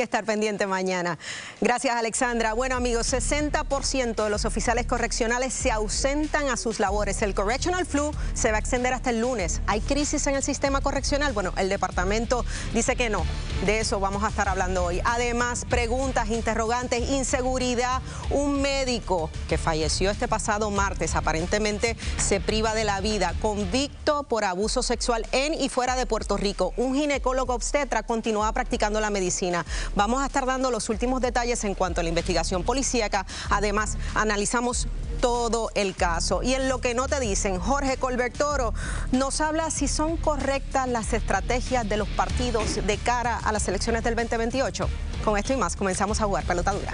que estar pendiente mañana. Gracias, Alexandra. Bueno, amigos, 60% de los oficiales correccionales se ausentan a sus labores. El Correctional Flu se va a extender hasta el lunes. ¿Hay crisis en el sistema correccional? Bueno, el departamento dice que no. De eso vamos a estar hablando hoy. Además, preguntas, interrogantes, inseguridad. Un médico que falleció este pasado martes aparentemente se priva de la vida, convicto por abuso sexual en y fuera de Puerto Rico. Un ginecólogo obstetra continuaba practicando la medicina. Vamos a estar dando los últimos detalles en cuanto a la investigación policíaca. Además, analizamos todo el caso. Y en lo que no te dicen, Jorge Colbert Toro nos habla si son correctas las estrategias de los partidos de cara a las elecciones del 2028. Con esto y más, comenzamos a jugar Pelota Dura.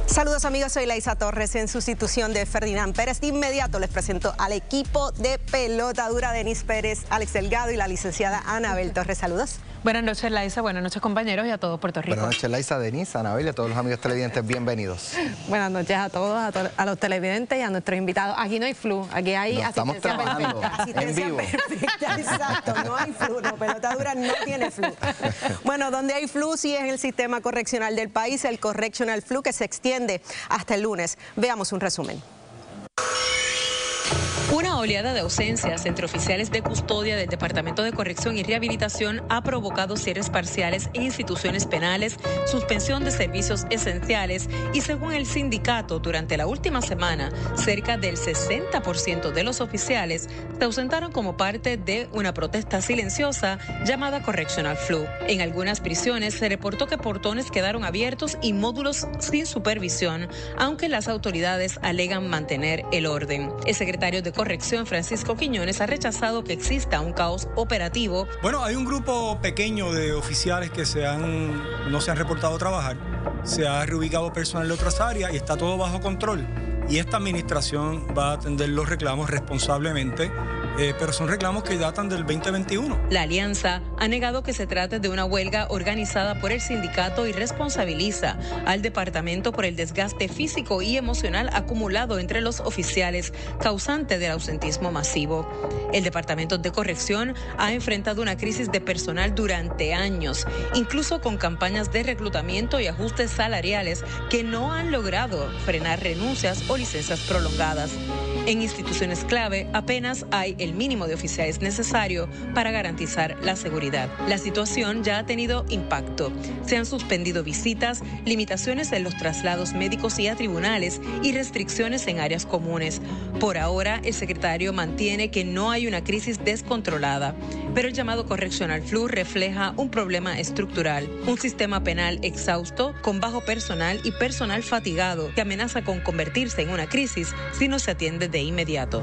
Saludos amigos, soy Laisa Torres en sustitución de Ferdinand Pérez. De inmediato les presento al equipo de Pelota Dura, Denis Pérez, Alex Delgado y la licenciada Anabel Torres. Saludos. Buenas noches, Laisa. Buenas noches, compañeros, y a todo Puerto Rico. Buenas noches, Laisa, Denis, Anabel y a todos los amigos televidentes, bienvenidos. Buenas noches a todos, a los televidentes y a nuestros invitados. Aquí no hay flu, aquí hay estamos trabajando en vivo. Perfecta, exacto, no hay flu, no, Pelota Dura no tiene flu. Bueno, donde hay flu sí es en el sistema correccional del país, el Correctional Flu, que se extiende hasta el lunes. Veamos un resumen. Una oleada de ausencias entre oficiales de custodia del Departamento de Corrección y Rehabilitación ha provocado cierres parciales en instituciones penales, suspensión de servicios esenciales y, según el sindicato, durante la última semana, cerca del 60% de los oficiales se ausentaron como parte de una protesta silenciosa llamada Correctional Flu. En algunas prisiones se reportó que portones quedaron abiertos y módulos sin supervisión, aunque las autoridades alegan mantener el orden. El secretario de Corrección, Francisco Quiñones, ha rechazado que exista un caos operativo. Bueno, hay un grupo pequeño de oficiales que no se han reportado a trabajar. Se ha reubicado personal de otras áreas y está todo bajo control. Y esta administración va a atender los reclamos responsablemente, pero son reclamos que datan del 2021. La alianza ha negado que se trate de una huelga organizada por el sindicato y responsabiliza al departamento por el desgaste físico y emocional acumulado entre los oficiales, causante del ausentismo masivo. El Departamento de Corrección ha enfrentado una crisis de personal durante años, incluso con campañas de reclutamiento y ajustes salariales que no han logrado frenar renuncias o licencias prolongadas. En instituciones clave apenas hay el mínimo de oficiales necesario para garantizar la seguridad. La situación ya ha tenido impacto. Se han suspendido visitas, limitaciones en los traslados médicos y a tribunales y restricciones en áreas comunes. Por ahora, el secretario mantiene que no hay una crisis descontrolada, pero el llamado Correctional Flu refleja un problema estructural, un sistema penal exhausto, con bajo personal y personal fatigado, que amenaza con convertirse en una crisis si no se atiende de inmediato.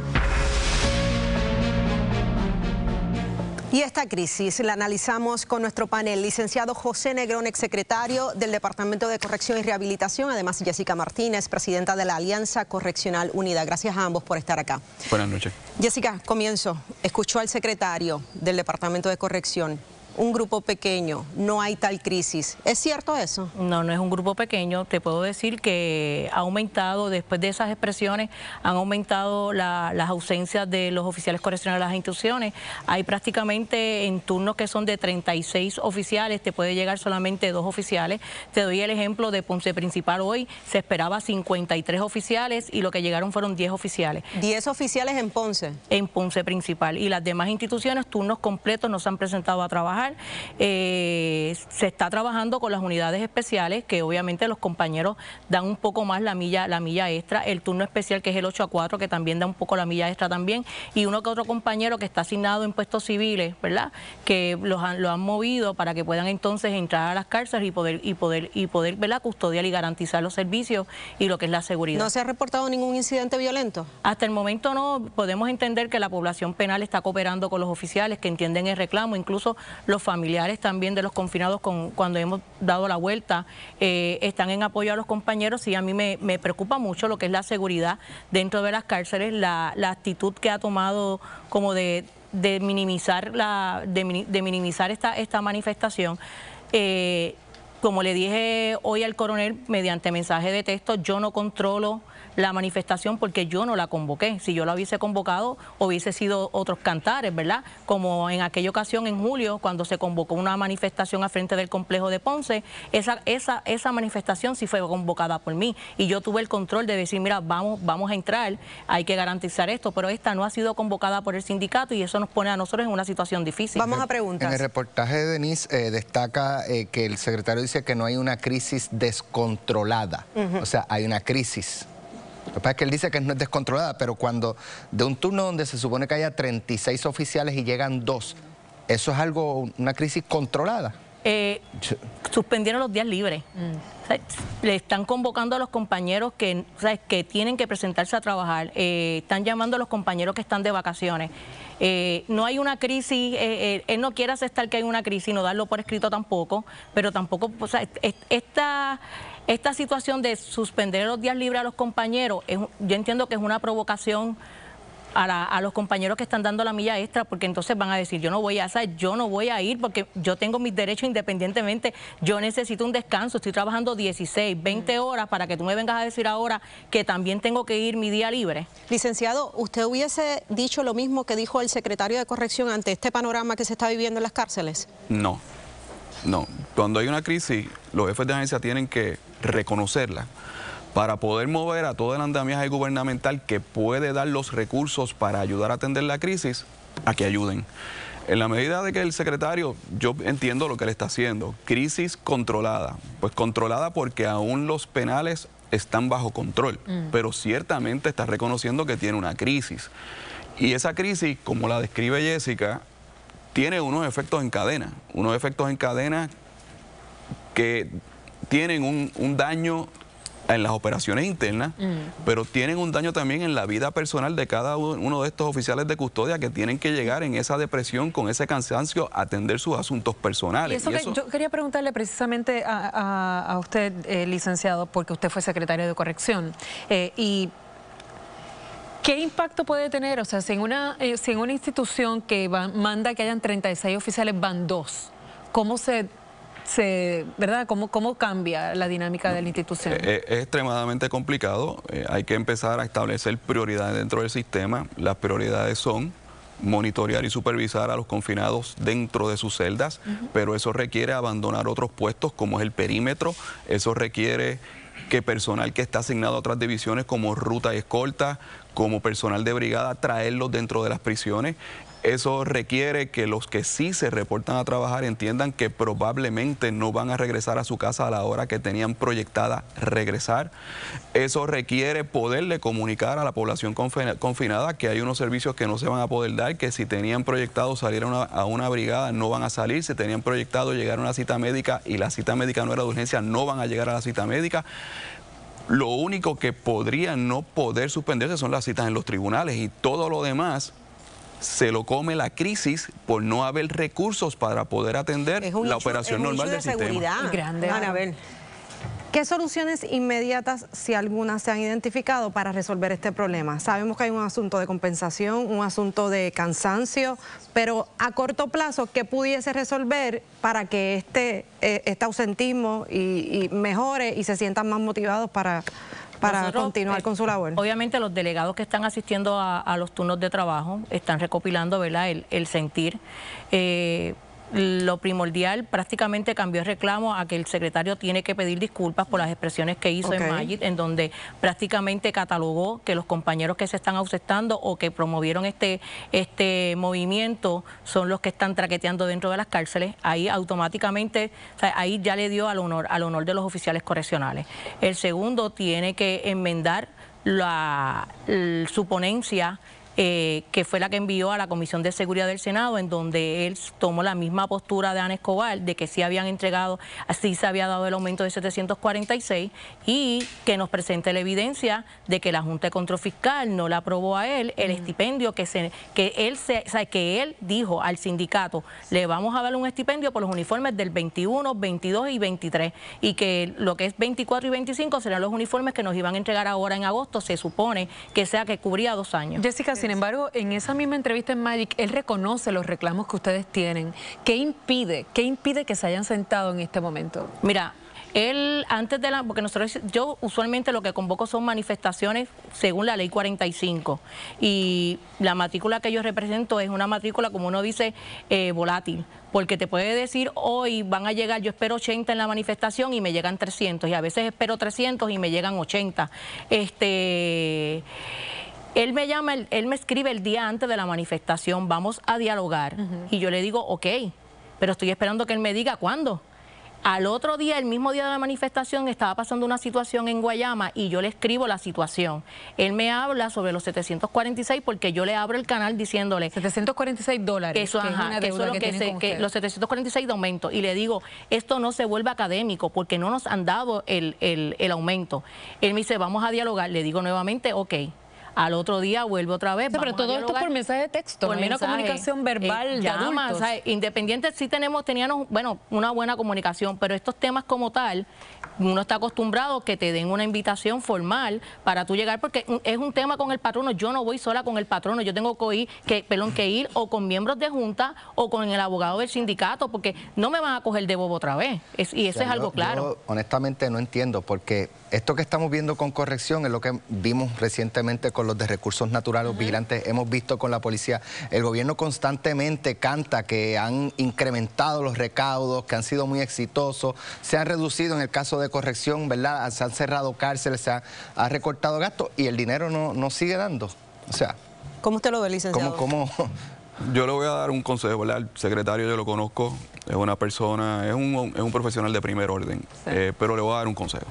Y esta crisis la analizamos con nuestro panel, licenciado José Negrón, exsecretario del Departamento de Corrección y Rehabilitación, además Jessica Martínez, presidenta de la Alianza Correccional Unida. Gracias a ambos por estar acá. Buenas noches. Jessica, comienzo. Escuchó al secretario del Departamento de Corrección. Un grupo pequeño, no hay tal crisis. ¿Es cierto eso? No, no es un grupo pequeño. Te puedo decir que ha aumentado, después de esas expresiones, han aumentado las ausencias de los oficiales correccionales a las instituciones. Hay prácticamente en turnos que son de 36 oficiales, te puede llegar solamente 2 oficiales. Te doy el ejemplo de Ponce Principal hoy, se esperaba 53 oficiales y lo que llegaron fueron 10 oficiales. 10 oficiales en Ponce. En Ponce Principal. Y las demás instituciones, turnos completos, no se han presentado a trabajar. Se está trabajando con las unidades especiales, que obviamente los compañeros dan un poco más la milla extra, el turno especial que es el 8 a 4, que también da un poco la milla extra también, y uno que otro compañero que está asignado en puestos civiles, ¿verdad?, que lo han movido para que puedan entonces entrar a las cárceles y poder ¿verdad?, custodiar y garantizar los servicios y lo que es la seguridad. ¿No se ha reportado ningún incidente violento? Hasta el momento no. Podemos entender que la población penal está cooperando con los oficiales que entienden el reclamo, incluso los familiares también de los confinados, cuando hemos dado la vuelta, están en apoyo a los compañeros. Y a mí me preocupa mucho lo que es la seguridad dentro de las cárceles, la actitud que ha tomado como de de minimizar esta manifestación. Como le dije hoy al coronel mediante mensaje de texto, yo no controlo la manifestación porque yo no la convoqué. Si yo la hubiese convocado, hubiese sido otros cantares, ¿verdad? Como en aquella ocasión en julio, cuando se convocó una manifestación al frente del complejo de Ponce, esa manifestación sí fue convocada por mí. Y yo tuve el control de decir, mira, vamos a entrar, hay que garantizar esto, pero esta no ha sido convocada por el sindicato y eso nos pone a nosotros en una situación difícil. Vamos a preguntas. En el reportaje de Denise destaca que el secretario dice que no hay una crisis descontrolada. O sea, hay una crisis. Lo que pasa es que él dice que no es descontrolada, pero cuando de un turno donde se supone que haya 36 oficiales y llegan 2, ¿eso es algo, una crisis controlada? Suspendieron los días libres. O sea, le están convocando a los compañeros que tienen que presentarse a trabajar. Están llamando a los compañeros que están de vacaciones. No hay una crisis, él no quiere aceptar que hay una crisis, no darlo por escrito tampoco, pero tampoco, o sea, esta situación de suspender los días libres a los compañeros, yo entiendo que es una provocación a los compañeros que están dando la milla extra, porque entonces van a decir, yo no voy a ir porque yo tengo mis derechos independientemente, yo necesito un descanso, estoy trabajando 16, 20 horas para que tú me vengas a decir ahora que también tengo que ir mi día libre. Licenciado, ¿usted hubiese dicho lo mismo que dijo el secretario de Corrección ante este panorama que se está viviendo en las cárceles? No. Cuando hay una crisis, los jefes de agencia tienen que reconocerla para poder mover a todo el andamiaje gubernamental que puede dar los recursos para ayudar a atender la crisis, a que ayuden. En la medida de que el secretario, yo entiendo lo que él está haciendo, crisis controlada, pues controlada porque aún los penales están bajo control, pero ciertamente está reconociendo que tiene una crisis. Y esa crisis, como la describe Jessica, tiene unos efectos en cadena que tienen un daño en las operaciones internas, pero tienen un daño también en la vida personal de cada uno de estos oficiales de custodia que tienen que llegar en esa depresión, con ese cansancio, a atender sus asuntos personales. Y eso yo quería preguntarle precisamente a usted, licenciado, porque usted fue secretario de Corrección, y ¿qué impacto puede tener? O sea, si en una institución que manda que hayan 36 oficiales van 2, ¿cómo ¿verdad? ¿Cómo cambia la dinámica de la institución? Es extremadamente complicado. Hay que empezar a establecer prioridades dentro del sistema. Las prioridades son monitorear y supervisar a los confinados dentro de sus celdas, pero eso requiere abandonar otros puestos como es el perímetro, eso requiere que personal que está asignado a otras divisiones como ruta y escolta, como personal de brigada, traerlos dentro de las prisiones. Eso requiere que los que sí se reportan a trabajar entiendan que probablemente no van a regresar a su casa a la hora que tenían proyectada regresar. Eso requiere poderle comunicar a la población confinada que hay unos servicios que no se van a poder dar, que si tenían proyectado salir a una brigada no van a salir, si tenían proyectado llegar a una cita médica y la cita médica no era de urgencia, no van a llegar a la cita médica. Lo único que podría no poder suspenderse son las citas en los tribunales y todo lo demás se lo come la crisis por no haber recursos para poder atender la operación normal del sistema. Grande. Anabel, ¿qué soluciones inmediatas, si algunas, se han identificado para resolver este problema? Sabemos que hay un asunto de compensación, un asunto de cansancio, pero a corto plazo, ¿qué pudiese resolver para que este ausentismo y mejore y se sientan más motivados para continuar con su labor? Obviamente los delegados que están asistiendo a los turnos de trabajo están recopilando, ¿verdad?, el sentir. Lo primordial prácticamente cambió el reclamo a que el secretario tiene que pedir disculpas por las expresiones que hizo en Mayit, en donde prácticamente catalogó que los compañeros que se están ausentando o que promovieron este movimiento son los que están traqueteando dentro de las cárceles. Ahí automáticamente, o sea, ahí ya le dio al honor de los oficiales correccionales. El segundo tiene que enmendar su ponencia, que fue la que envió a la Comisión de Seguridad del Senado, en donde él tomó la misma postura de Ana Escobar, de que sí habían entregado, así se había dado el aumento de 746, y que nos presente la evidencia de que la Junta de Control Fiscal no le aprobó a él el estipendio que él dijo al sindicato, le vamos a dar un estipendio por los uniformes del 21, 22 y 23, y que lo que es 24 y 25 serán los uniformes que nos iban a entregar ahora en agosto, se supone que sea que cubría 2 años. Jessica, sin embargo, en esa misma entrevista en Magic, él reconoce los reclamos que ustedes tienen. ¿Qué impide que se hayan sentado en este momento? Mira, él antes de porque yo usualmente lo que convoco son manifestaciones según la ley 45 y la matrícula que yo represento es una matrícula, como uno dice, volátil, porque te puede decir hoy van a llegar, yo espero 80 en la manifestación y me llegan 300 y a veces espero 300 y me llegan 80. Él me llama, él me escribe el día antes de la manifestación, vamos a dialogar y yo le digo ok, pero estoy esperando que él me diga cuándo. Al otro día, el mismo día de la manifestación, estaba pasando una situación en Guayama y yo le escribo la situación. Él me habla sobre los 746 porque yo le abro el canal diciéndole... $746. Eso, ajá, eso es lo que los 746 de aumento. Y le digo, esto no se vuelve académico porque no nos han dado el aumento. Él me dice, vamos a dialogar. Le digo nuevamente, ok. Al otro día vuelve otra vez. Sí, pero todo esto por mensaje de texto, por una comunicación verbal de adultos. Independiente, sí teníamos, bueno, una buena comunicación, pero estos temas como tal, uno está acostumbrado que te den una invitación formal para tú llegar, porque es un tema con el patrono. Yo no voy sola con el patrono, yo tengo que ir o con miembros de junta o con el abogado del sindicato, porque no me van a coger de bobo otra vez. Y eso es algo claro. Yo honestamente no entiendo, porque esto que estamos viendo con corrección es lo que vimos recientemente con los de recursos naturales vigilantes, hemos visto con la policía. El gobierno constantemente canta que han incrementado los recaudos, que han sido muy exitosos, se han reducido en el caso de corrección, ¿verdad? Se han cerrado cárceles, se ha recortado gastos y el dinero no sigue dando. O sea, ¿cómo usted lo ve, licenciado? ¿Cómo? Yo le voy a dar un consejo, ¿verdad? El secretario yo lo conozco, es una persona, es un profesional de primer orden, sí. Pero le voy a dar un consejo.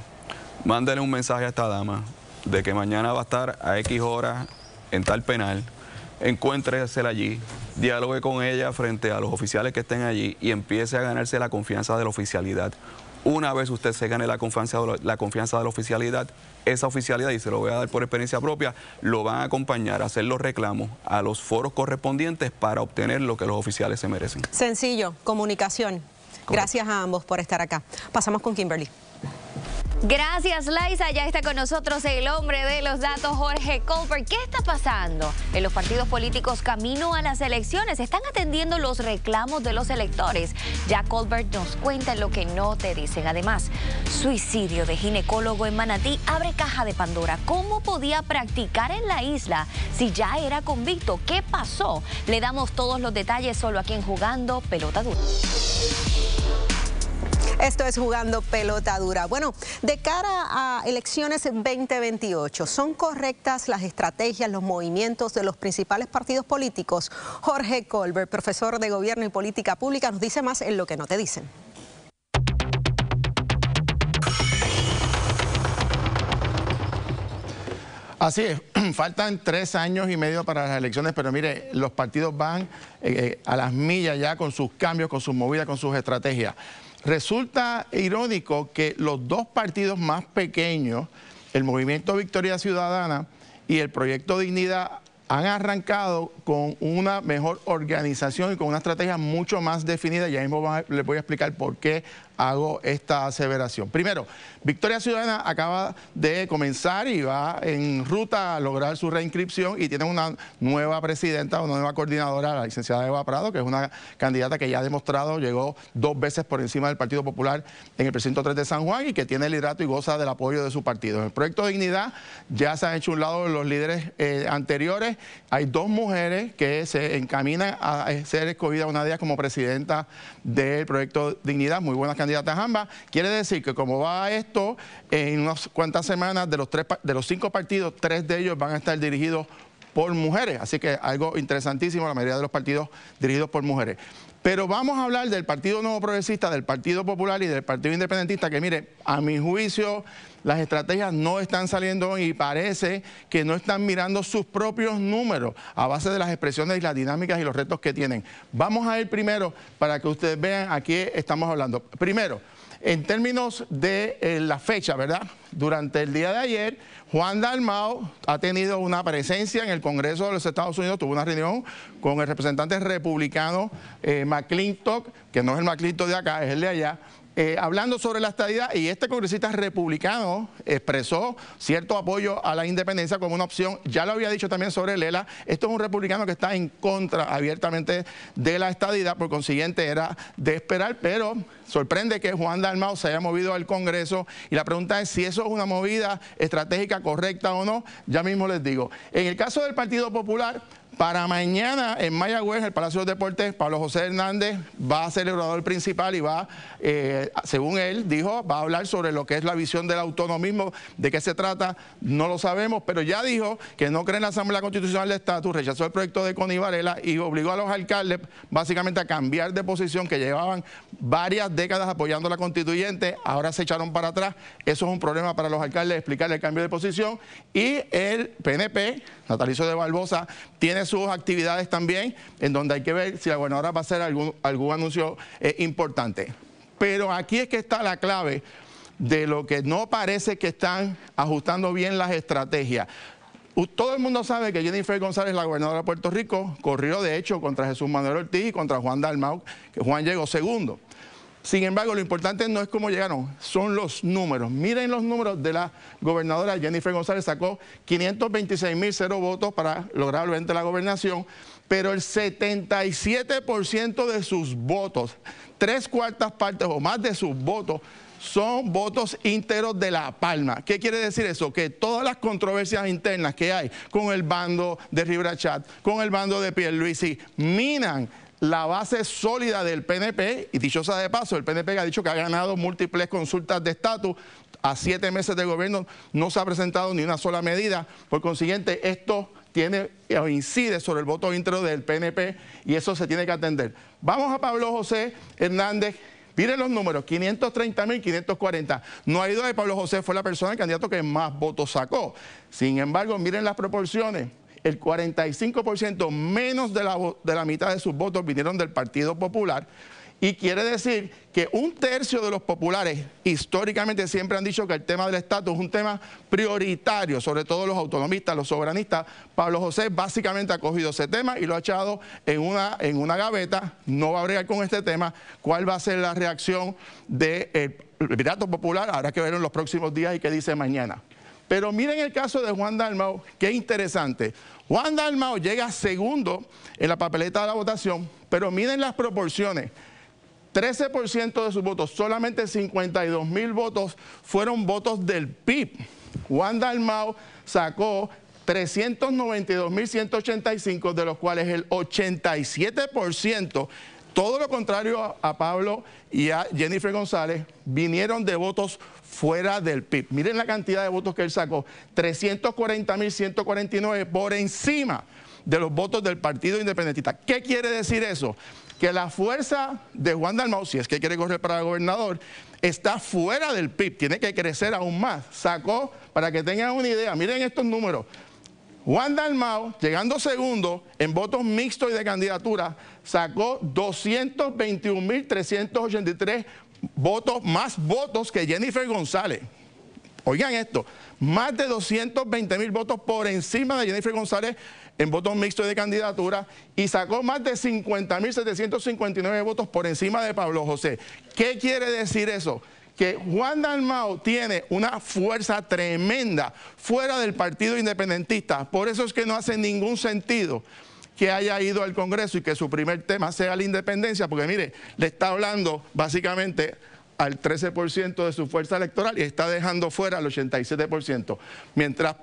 Mándele un mensaje a esta dama de que mañana va a estar a X horas en tal penal, encuéntresela allí, dialogue con ella frente a los oficiales que estén allí y empiece a ganarse la confianza de la oficialidad. Una vez usted se gane la confianza de la oficialidad, esa oficialidad, y se lo voy a dar por experiencia propia, lo van a acompañar a hacer los reclamos a los foros correspondientes para obtener lo que los oficiales se merecen. Sencillo, comunicación. Gracias a ambos por estar acá. Pasamos con Kimberly. Gracias, Laisa. Ya está con nosotros el hombre de los datos, Jorge Colbert. ¿Qué está pasando en los partidos políticos camino a las elecciones? ¿Están atendiendo los reclamos de los electores? Ya Colbert nos cuenta lo que no te dicen. Además, suicidio de ginecólogo en Manatí abre caja de Pandora. ¿Cómo podía practicar en la isla si ya era convicto? ¿Qué pasó? Le damos todos los detalles solo aquí en Jugando Pelota Dura. Esto es Jugando Pelota Dura. Bueno, de cara a elecciones 2028, ¿son correctas las estrategias, los movimientos de los principales partidos políticos? Jorge Colbert, profesor de Gobierno y Política Pública, nos dice más en Lo que no te dicen. Así es, faltan 3 años y medio para las elecciones, pero mire, los partidos van a las millas ya con sus cambios, con sus movidas, con sus estrategias. Resulta irónico que los dos partidos más pequeños, el Movimiento Victoria Ciudadana y el Proyecto Dignidad, han arrancado con una mejor organización y con una estrategia mucho más definida. Ya mismo les voy a explicar por qué hago esta aseveración. Primero, Victoria Ciudadana acaba de comenzar y va en ruta a lograr su reinscripción y tiene una nueva presidenta, una nueva coordinadora, la licenciada Eva Prado, que es una candidata que ya ha demostrado, llegó 2 veces por encima del Partido Popular en el precinto 3 de San Juan y que tiene el liderato y goza del apoyo de su partido. En el Proyecto de Dignidad ya se han hecho un lado los líderes anteriores. Hay 2 mujeres que se encaminan a ser escogidas una de ellas como presidenta del Proyecto Dignidad, muy buenas candidatas ambas. Quiere decir que como va esto, en unas cuantas semanas de los 5 partidos, 3 de ellos van a estar dirigidos por mujeres. Así que algo interesantísimo, la mayoría de los partidos dirigidos por mujeres. Pero vamos a hablar del Partido Nuevo Progresista, del Partido Popular y del Partido Independentista, que mire, a mi juicio las estrategias no están saliendo y parece que no están mirando sus propios números a base de las expresiones y las dinámicas y los retos que tienen. Vamos a ir primero para que ustedes vean a qué estamos hablando. Primero, en términos de la fecha, ¿verdad? Durante el día de ayer, Juan Dalmau ha tenido una presencia en el Congreso de los Estados Unidos, tuvo una reunión con el representante republicano McClintock, que no es el McClintock de acá, es el de allá, hablando sobre la estadidad, y este congresista republicano expresó cierto apoyo a la independencia como una opción. Ya lo había dicho también sobre Lela. Esto es un republicano que está en contra abiertamente de la estadidad, por consiguiente era de esperar, pero sorprende que Juan Dalmau se haya movido al Congreso, y la pregunta es si eso es una movida estratégica correcta o no. Ya mismo les digo. En el caso del Partido Popular, para mañana en Mayagüez, el Palacio de los Deportes, Pablo José Hernández va a ser el orador principal y va, según él dijo, va a hablar sobre lo que es la visión del autonomismo. ¿De qué se trata? No lo sabemos, pero ya dijo que no cree en la Asamblea Constitucional de Estatus, rechazó el proyecto de Connie Varela y obligó a los alcaldes básicamente a cambiar de posición, que llevaban varias décadas apoyando a la constituyente, ahora se echaron para atrás. Eso es un problema para los alcaldes, explicarle el cambio de posición. Y el PNP, Natalicio de Barbosa, tiene sus actividades también, en donde hay que ver si la gobernadora va a hacer algún anuncio importante. Pero aquí es que está la clave de lo que no parece que están ajustando bien las estrategias. Todo el mundo sabe que Jennifer González, la gobernadora de Puerto Rico, corrió de hecho contra Jesús Manuel Ortiz y contra Juan Dalmau, que Juan llegó segundo. Sin embargo, lo importante no es cómo llegaron, son los números. Miren los números de la gobernadora Jennifer González. Sacó 526.000 votos para lograr obviamente la gobernación, pero el 77% de sus votos, 3/4 partes o más de sus votos, son votos íntegros de La Palma. ¿Qué quiere decir eso? Que todas las controversias internas que hay con el bando de Rivera Chat, con el bando de Pierluisi, minan la base sólida del PNP, y dichosa de paso, el PNP ha dicho que ha ganado múltiples consultas de estatus. A 7 meses de gobierno no se ha presentado ni una sola medida. Por consiguiente, esto tiene o incide sobre el voto íntegro del PNP y eso se tiene que atender. Vamos a Pablo José Hernández. Miren los números, 530.000, 540. No hay duda que Pablo José fue la persona, el candidato que más votos sacó. Sin embargo, miren las proporciones. El 45%, menos de la mitad de sus votos vinieron del Partido Popular, y quiere decir que 1/3 de los populares históricamente siempre han dicho que el tema del estatus es un tema prioritario, sobre todo los autonomistas, los soberanistas. Pablo José básicamente ha cogido ese tema y lo ha echado en una gaveta, no va a bregar con este tema. ¿Cuál va a ser la reacción del liderato popular? Habrá que ver en los próximos días y qué dice mañana. Pero miren el caso de Juan Dalmau, qué interesante. Juan Dalmau llega segundo en la papeleta de la votación, pero miren las proporciones. 13% de sus votos, solamente 52.000 votos fueron votos del PIB. Juan Dalmau sacó 392.185, de los cuales el 87%, todo lo contrario a Pablo y a Jennifer González, vinieron de votos fuera del PIB. Miren la cantidad de votos que él sacó, 340.149 por encima de los votos del Partido Independentista. ¿Qué quiere decir eso? Que la fuerza de Juan Dalmau, si es que quiere correr para gobernador, está fuera del PIB, tiene que crecer aún más. Sacó, para que tengan una idea, miren estos números. Juan Dalmau, llegando segundo en votos mixtos y de candidatura, sacó 221.383 votos, más votos que Jennifer González. Oigan esto, más de 220.000 votos por encima de Jennifer González en votos mixtos de candidatura, y sacó más de 50.759 votos por encima de Pablo José. ¿Qué quiere decir eso? Que Juan Dalmau tiene una fuerza tremenda fuera del Partido Independentista. Por eso es que no hace ningún sentido que haya ido al Congreso y que su primer tema sea la independencia, porque mire, le está hablando básicamente al 13% de su fuerza electoral y está dejando fuera al 87%. Mientras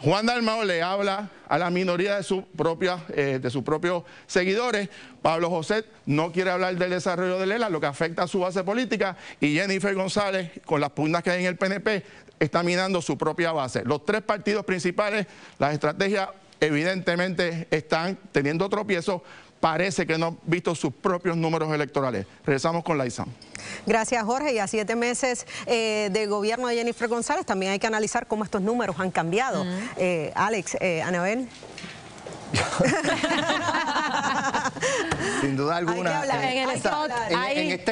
Juan Dalmau le habla a la minoría de sus propios seguidores, Pablo José no quiere hablar del desarrollo de Lela, lo que afecta a su base política, y Jennifer González, con las pugnas que hay en el PNP, está minando su propia base. Los tres partidos principales, las estrategias evidentemente están teniendo tropiezos. Parece que no han visto sus propios números electorales. Regresamos con Laisa. Gracias, Jorge. Y a 7 meses de gobierno de Jennifer González, también hay que analizar cómo estos números han cambiado. Alex, Anabel. Sin duda alguna.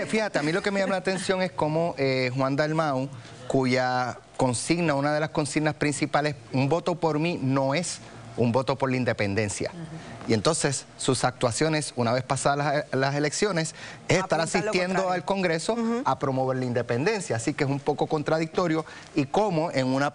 Fíjate, a mí lo que me llama la atención es cómo Juan Dalmau, cuya consigna, una de las consignas principales, un voto por mí, no es un voto por la independencia. Y entonces sus actuaciones, una vez pasadas las elecciones, es estar asistiendo al Congreso a promover la independencia. Así que es un poco contradictorio y cómo en una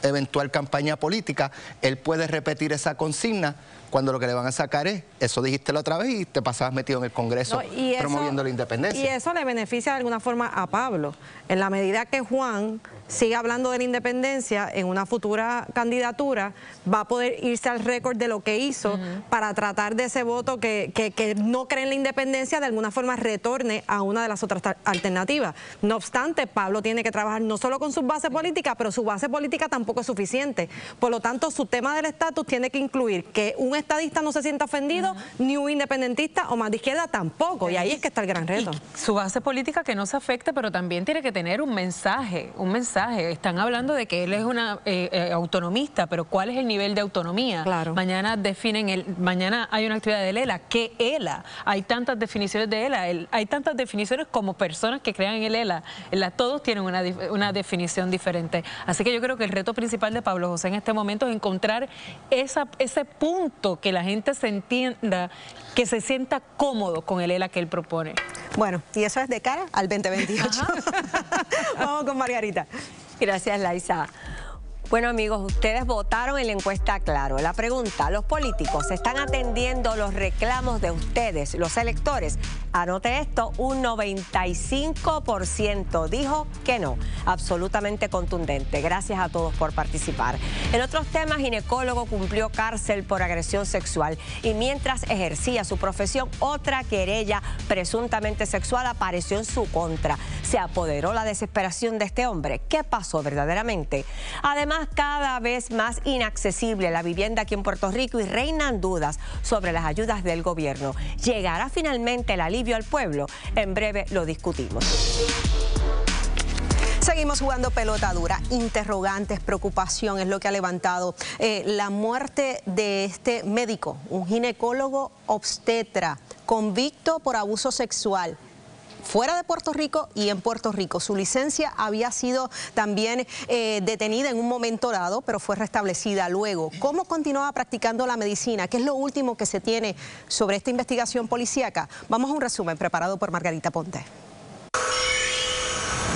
eventual campaña política él puede repetir esa consigna cuando lo que le van a sacar es, eso dijiste la otra vez y te pasabas metido en el Congreso promoviendo la independencia. Y eso le beneficia de alguna forma a Pablo, en la medida que Juan siga hablando de la independencia en una futura candidatura, va a poder irse al récord de lo que hizo para tratar de ese voto que no cree en la independencia, de alguna forma retorne a una de las otras alternativas. No obstante, Pablo tiene que trabajar no solo con su base política, pero su base política tampoco es suficiente. Por lo tanto, su tema del estatus tiene que incluir que un estadista no se sienta ofendido, ni un independentista o más de izquierda tampoco, y ahí es que está el gran reto. Y su base política que no se afecte, pero también tiene que tener un mensaje. Están hablando de que él es una autonomista, pero ¿cuál es el nivel de autonomía? Claro. Mañana mañana hay una actividad del ELA. ¿Qué ELA? Hay tantas definiciones de ELA, hay tantas definiciones como personas que crean en el ELA. Todos tienen una definición diferente. Así que yo creo que el reto principal de Pablo José en este momento es encontrar ese punto que la gente se entienda, que se sienta cómodo con el ELA que él propone. Bueno, y eso es de cara al 2028. Vamos con Margarita. Gracias, Laisa. Bueno, amigos, ustedes votaron en la encuesta Claro. La pregunta, ¿los políticos están atendiendo los reclamos de ustedes, los electores? Anote esto, un 95% dijo que no. Absolutamente contundente. Gracias a todos por participar. En otros temas, ginecólogo cumplió cárcel por agresión sexual y mientras ejercía su profesión, otra querella presuntamente sexual apareció en su contra. Se apoderó la desesperación de este hombre. ¿Qué pasó verdaderamente? Además, cada vez más inaccesible la vivienda aquí en Puerto Rico y reinan dudas sobre las ayudas del gobierno. ¿Llegará finalmente el alivio al pueblo? En breve lo discutimos. Seguimos jugando pelota dura, interrogantes, preocupación es lo que ha levantado la muerte de este médico, un ginecólogo obstetra, convicto por abuso sexual. Fuera de Puerto Rico y en Puerto Rico. Su licencia había sido también detenida en un momento dado, pero fue restablecida luego. ¿Cómo continuaba practicando la medicina? ¿Qué es lo último que se tiene sobre esta investigación policíaca? Vamos a un resumen preparado por Margarita Ponte.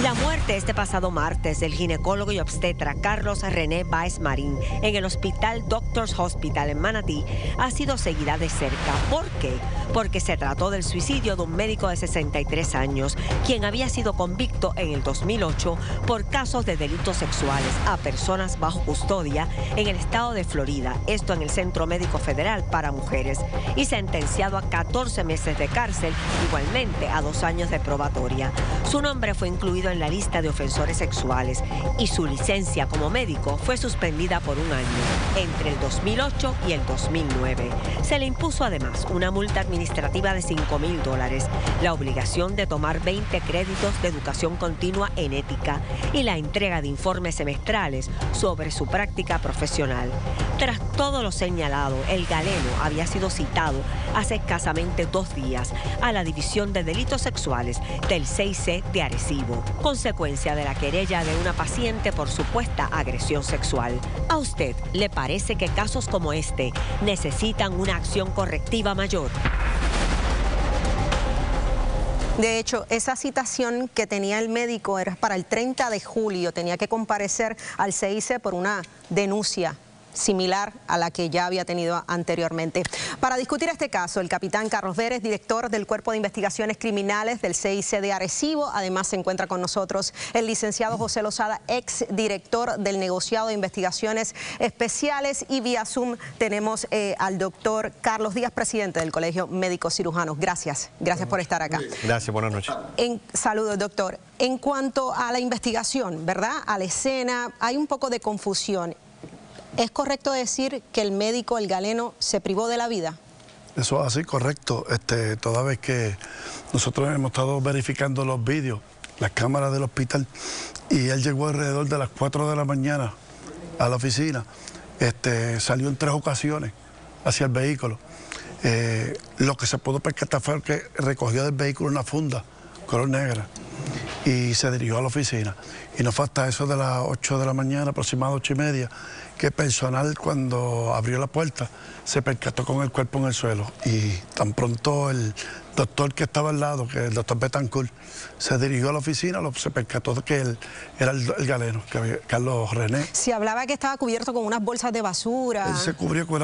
La muerte este pasado martes del ginecólogo y obstetra Carlos René Báez Marín en el hospital Doctors Hospital en Manatí ha sido seguida de cerca. ¿Por qué? Porque se trató del suicidio de un médico de 63 años, quien había sido convicto en el 2008 por casos de delitos sexuales a personas bajo custodia en el estado de Florida, esto en el Centro Médico Federal para Mujeres, y sentenciado a 14 meses de cárcel, igualmente a 2 años de probatoria. Su nombre fue incluido en la lista de ofensores sexuales y su licencia como médico fue suspendida por 1 año entre el 2008 y el 2009. Se le impuso además una multa administrativa de $5,000, la obligación de tomar 20 créditos de educación continua en ética y la entrega de informes semestrales sobre su práctica profesional. Tras todo lo señalado, el galeno había sido citado hace escasamente 2 días a la División de Delitos Sexuales del 6C de Arecibo, consecuencia de la querella de una paciente por supuesta agresión sexual. ¿A usted le parece que casos como este necesitan una acción correctiva mayor? De hecho, esa citación que tenía el médico era para el 30 de julio. Tenía que comparecer al CIC por una denuncia similar a la que ya había tenido anteriormente. Para discutir este caso, el capitán Carlos Vélez, director del Cuerpo de Investigaciones Criminales del CIC de Arecibo. Además se encuentra con nosotros el licenciado José Lozada, ex director del Negociado de Investigaciones Especiales, y vía Zoom tenemos al doctor Carlos Díaz, presidente del Colegio Médicos Cirujanos. Gracias por estar acá. Gracias, buenas noches. Saludos, doctor. En cuanto a la investigación, ¿verdad? A la escena, hay un poco de confusión. ¿Es correcto decir que el médico, el galeno, se privó de la vida? Eso es así, correcto. Toda vez que nosotros hemos estado verificando los vídeos, las cámaras del hospital, y él llegó alrededor de las 4 de la mañana a la oficina, salió en 3 ocasiones hacia el vehículo. Lo que se pudo percatar fue que recogió del vehículo una funda color negra y se dirigió a la oficina. Y no fue hasta eso de las 8 de la mañana, aproximadamente 8:30, que personal, cuando abrió la puerta, se percató con el cuerpo en el suelo. Y tan pronto el doctor que estaba al lado, que el doctor Betancourt, se dirigió a la oficina, se percató que él era el galeno, Carlos René. Se hablaba que estaba cubierto con unas bolsas de basura. Él se cubrió con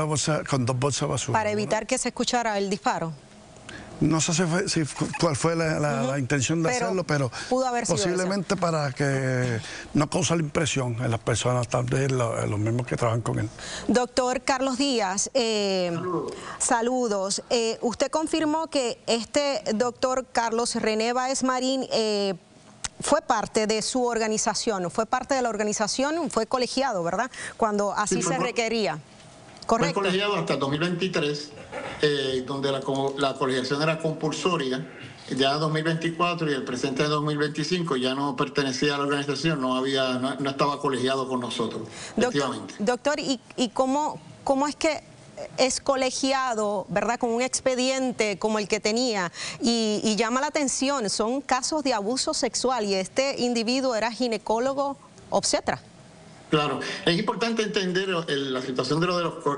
2 bolsas de basura. Para evitar que se escuchara el disparo. No sé cuál fue la intención de hacerlo, pero pudo haber sido posiblemente para que no causar impresión en las personas, tal vez los mismos que trabajan con él. Doctor Carlos Díaz, saludos. Usted confirmó que este doctor Carlos René Báez Marín fue parte de su organización, fue colegiado, ¿verdad? Cuando así se requería. Correcto. Fue colegiado hasta el 2023, donde la colegiación era compulsoria. Ya en 2024 y el presente de 2025 ya no pertenecía a la organización, no estaba colegiado con nosotros, efectivamente. Doctor, ¿y cómo es que es colegiado, verdad, con un expediente como el que tenía? Y llama la atención, son casos de abuso sexual y este individuo era ginecólogo obstetra. Claro, es importante entender la situación de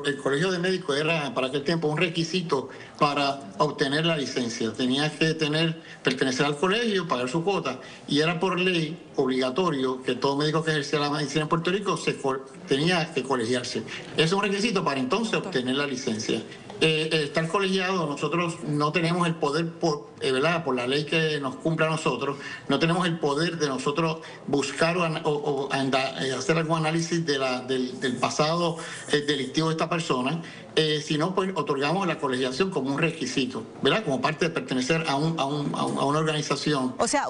el colegio de médicos era para aquel tiempo un requisito para obtener la licencia. Tenía que pertenecer al colegio, pagar su cuota, y era por ley obligatorio que todo médico que ejercía la medicina en Puerto Rico tenía que colegiarse. Es un requisito para entonces obtener la licencia. Estar colegiado, nosotros no tenemos el poder, ¿verdad? Por la ley que nos cumple a nosotros, no tenemos el poder de nosotros buscar o hacer algún análisis del pasado delictivo de esta persona, sino pues otorgamos la colegiación como un requisito, ¿verdad? Como parte de pertenecer a una organización. O sea,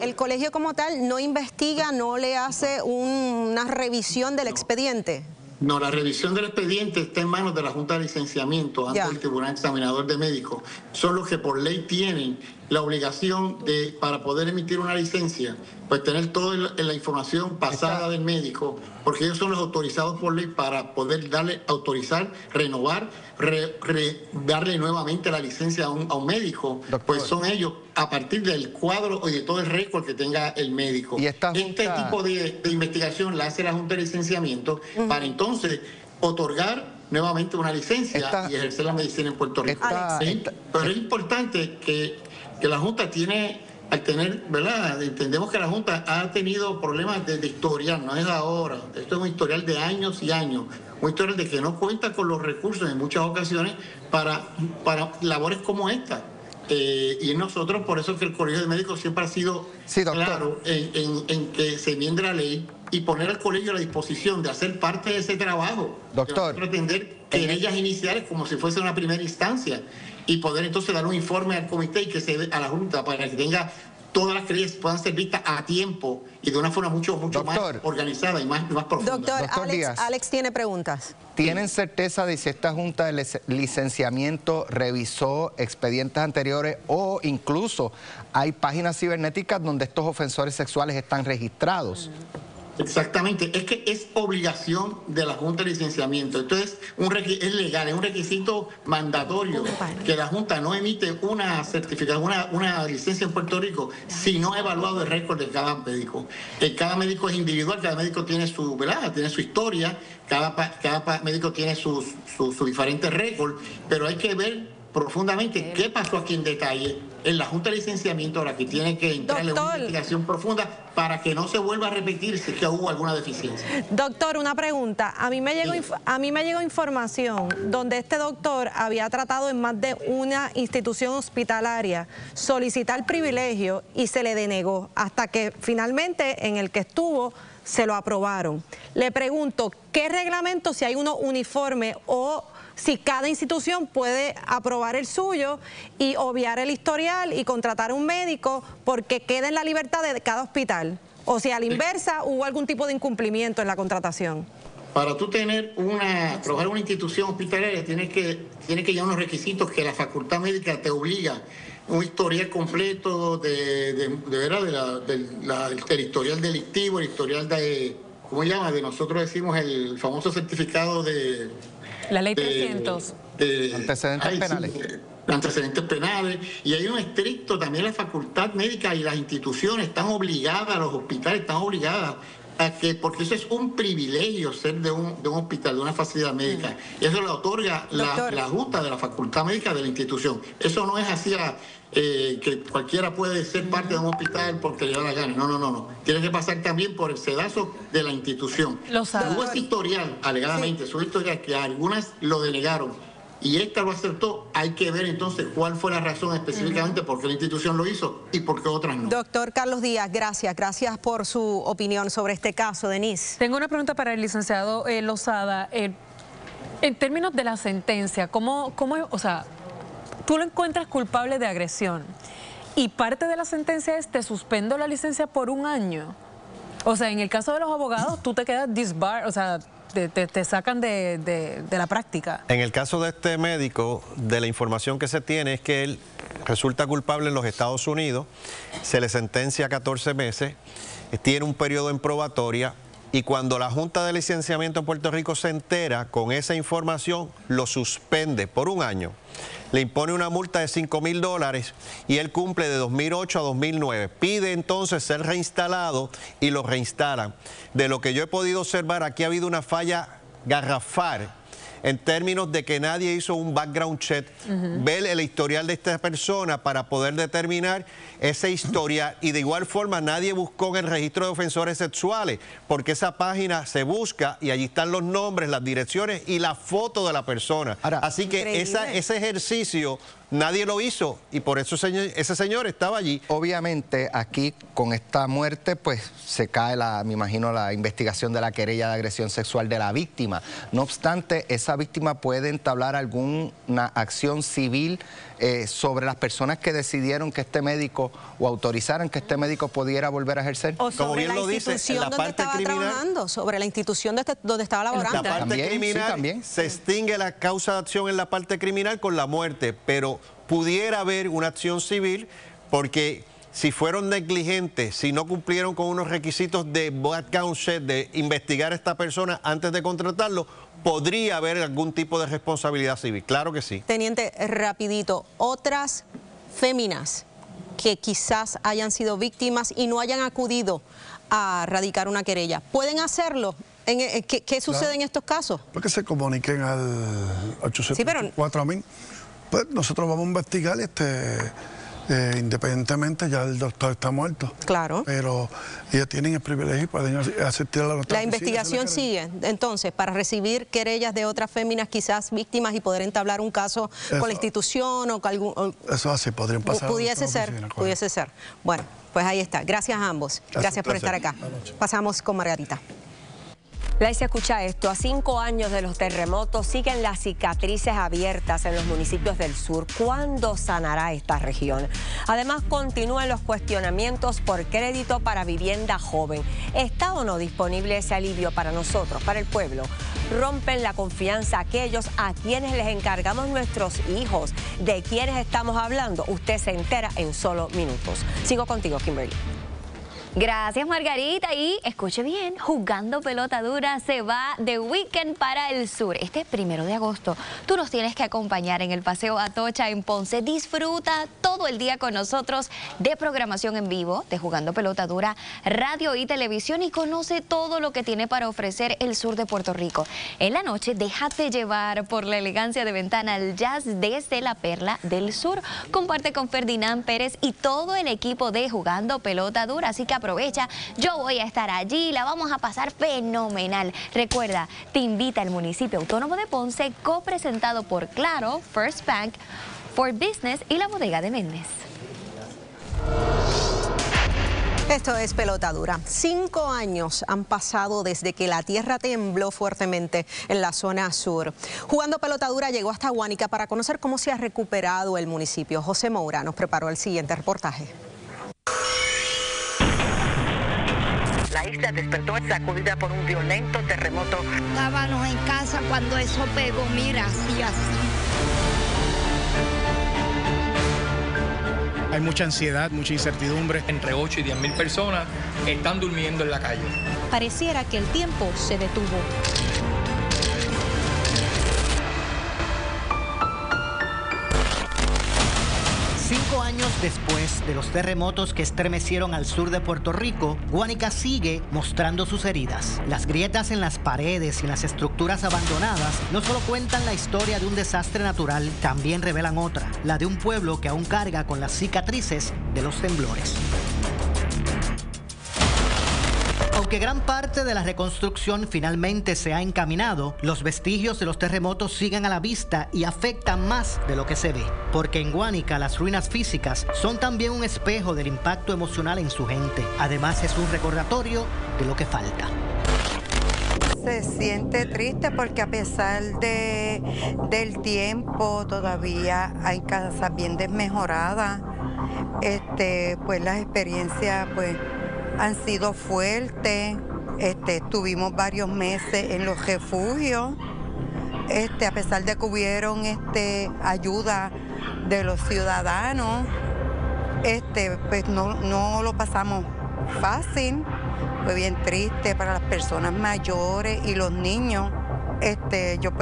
el colegio como tal no investiga, no le hace una revisión del expediente. No, la revisión del expediente está en manos de la Junta de Licenciamiento ante el Tribunal Examinador de Médicos. Son los que por ley tienen la obligación de, para poder emitir una licencia, pues tener toda la información pasada del médico, porque ellos son los autorizados por ley para poder autorizar, renovar, darle nuevamente la licencia a un médico. Doctor, pues son ellos a partir del cuadro y de todo el récord que tenga el médico. ¿Y este tipo de investigación la hace la Junta de Licenciamiento para entonces otorgar nuevamente una licencia y ejercer la medicina en Puerto Rico. Pero es importante que la Junta tiene, al tener, ¿verdad? Entendemos que la Junta ha tenido problemas de historial, no es ahora. Esto es un historial de años y años. Un historial de que no cuenta con los recursos en muchas ocasiones para labores como esta. Y nosotros, por eso es que el Colegio de Médicos siempre ha sido claro en que se enmiende la ley y poner al colegio a la disposición de hacer parte de ese trabajo. Doctor. Pretender querellas iniciales como si fuese una primera instancia y poder entonces dar un informe al comité y que se dé a la Junta para que tenga todas las querellas puedan ser vistas a tiempo y de una forma mucho más organizada y más profunda. Doctor Alex tiene preguntas. ¿Tienen certeza de si esta Junta de Licenciamiento revisó expedientes anteriores o incluso hay páginas cibernéticas donde estos ofensores sexuales están registrados? Exactamente, es que es obligación de la Junta de Licenciamiento. Entonces, es legal, es un requisito mandatorio que la Junta no emite una certificación, una licencia en Puerto Rico si no ha evaluado el récord de cada médico. Cada médico es individual, cada médico tiene su, ¿verdad? Tiene su historia, cada médico tiene su diferente récord, pero hay que ver profundamente qué pasó aquí en detalle en la Junta de Licenciamiento, ahora que tiene que entrar en una investigación profunda para que no se vuelva a repetir si que hubo alguna deficiencia. Doctor, una pregunta. A mí me llegó información donde este doctor había tratado en más de una institución hospitalaria solicitar privilegio y se le denegó hasta que finalmente en el que estuvo se lo aprobaron. Le pregunto, ¿qué reglamento, si hay uno uniforme o si cada institución puede aprobar el suyo y obviar el historial y contratar a un médico porque queda en la libertad de cada hospital? O si a la inversa hubo algún tipo de incumplimiento en la contratación. Para tú trabajar en una institución hospitalaria tienes que llevar unos requisitos que la facultad médica te obliga. Un historial completo del historial delictivo, el historial de, ¿cómo se llama? De nosotros decimos el famoso certificado de... La ley 300. Antecedentes penales. antecedentes penales, y hay un estricto, también la facultad médica y las instituciones están obligadas, los hospitales están obligadas a que, porque eso es un privilegio ser de un hospital, de una facilidad médica, y eso lo otorga la junta de la facultad médica de la institución. Eso no es así que cualquiera puede ser parte de un hospital porque le da la gana. No. Tiene que pasar también por el sedazo de la institución. Hubo ese historial, alegadamente, su historial, que algunas lo delegaron y esta lo aceptó. Hay que ver entonces cuál fue la razón específicamente por qué la institución lo hizo y por qué otras no. Doctor Carlos Díaz, gracias por su opinión sobre este caso. Denise. Tengo una pregunta para el licenciado Lozada. En términos de la sentencia, ¿cómo o sea, tú lo encuentras culpable de agresión y parte de la sentencia es te suspendo la licencia por 1 año? O sea, en el caso de los abogados, tú te quedas disbarred, o sea, te sacan de la práctica. En el caso de este médico, de la información que se tiene es que él resulta culpable en los Estados Unidos, se le sentencia a 14 meses, tiene un periodo en probatoria y cuando la Junta de Licenciamiento en Puerto Rico se entera con esa información, lo suspende por 1 año. Le impone una multa de $5,000 y él cumple de 2008 a 2009. Pide entonces ser reinstalado y lo reinstalan. De lo que yo he podido observar, aquí ha habido una falla garrafal en términos de que nadie hizo un background check, ver el historial de esta persona para poder determinar ese historial, y de igual forma nadie buscó en el registro de ofensores sexuales, porque esa página se busca y allí están los nombres, las direcciones y la foto de la persona. Así que ese ejercicio nadie lo hizo y por eso ese señor estaba allí. Obviamente aquí con esta muerte pues se cae me imagino la investigación de la querella de agresión sexual de la víctima. No obstante, esa víctima puede entablar alguna acción civil sobre las personas que decidieron que este médico o autorizaran que este médico pudiera volver a ejercer. O sobre la institución donde estaba trabajando, sobre la institución donde estaba laborando. La parte criminal se extingue la causa de acción en la parte criminal con la muerte, pero pudiera haber una acción civil porque si fueron negligentes, si no cumplieron con unos requisitos de background check, de investigar a esta persona antes de contratarlo, podría haber algún tipo de responsabilidad civil. Claro que sí. Teniente, rapidito, otras féminas que quizás hayan sido víctimas y no hayan acudido a radicar una querella, ¿pueden hacerlo? ¿Qué sucede en estos casos? Porque se comuniquen al 804.000. Pues nosotros vamos a investigar independientemente, ya el doctor está muerto. Claro. Pero ellos tienen el privilegio y pueden asistir a la noticia. La investigación sigue, entonces, para recibir querellas de otras féminas quizás víctimas y poder entablar un caso con la institución o con algún... Eso así, podrían pasar. Pudiese ser. Bueno, pues ahí está. Gracias a ambos. Gracias por estar acá. Pasamos con Margarita. Laisa, escucha esto. A 5 años de los terremotos siguen las cicatrices abiertas en los municipios del sur. ¿Cuándo sanará esta región? Además, continúan los cuestionamientos por crédito para vivienda joven. ¿Está o no disponible ese alivio para nosotros, para el pueblo? Rompen la confianza aquellos a quienes les encargamos nuestros hijos. ¿De quiénes estamos hablando? Usted se entera en solo minutos. Sigo contigo, Kimberly. Gracias, Margarita. Y escuche bien, Jugando Pelota Dura se va de weekend para el sur. Este 1 de agosto, tú nos tienes que acompañar en el Paseo Atocha en Ponce. Disfruta todo el día con nosotros de programación en vivo de Jugando Pelota Dura, radio y televisión, y conoce todo lo que tiene para ofrecer el sur de Puerto Rico. En la noche, déjate llevar por la elegancia de Ventana al Jazz desde la Perla del Sur. Comparte con Ferdinand Pérez y todo el equipo de Jugando Pelota Dura, así que aprovecha, yo voy a estar allí, la vamos a pasar fenomenal. Recuerda, te invita el municipio autónomo de Ponce, copresentado por Claro, First Bank, For Business y la Bodega de Méndez. Esto es Pelota Dura. 5 años han pasado desde que la tierra tembló fuertemente en la zona sur. Jugando Pelota Dura llegó hasta Guánica para conocer cómo se ha recuperado el municipio. José Moura nos preparó el siguiente reportaje. La isla despertó sacudida por un violento terremoto. Estábamos en casa cuando eso pegó, mira, así. Hay mucha ansiedad, mucha incertidumbre. Entre 8 y 10 mil personas están durmiendo en la calle. Pareciera que el tiempo se detuvo. años después de los terremotos que estremecieron al sur de Puerto Rico, Guánica sigue mostrando sus heridas. Las grietas en las paredes y las estructuras abandonadas no solo cuentan la historia de un desastre natural, también revelan otra, la de un pueblo que aún carga con las cicatrices de los temblores. Aunque gran parte de la reconstrucción finalmente se ha encaminado, los vestigios de los terremotos siguen a la vista y afectan más de lo que se ve. Porque en Guánica las ruinas físicas son también un espejo del impacto emocional en su gente. Además es un recordatorio de lo que falta. Se siente triste porque a pesar del tiempo todavía hay casas bien desmejoradas. Pues las experiencias han sido fuertes. Estuvimos varios meses en los refugios. A pesar de que hubieron ayuda de los ciudadanos, pues no lo pasamos fácil. Fue bien triste para las personas mayores y los niños.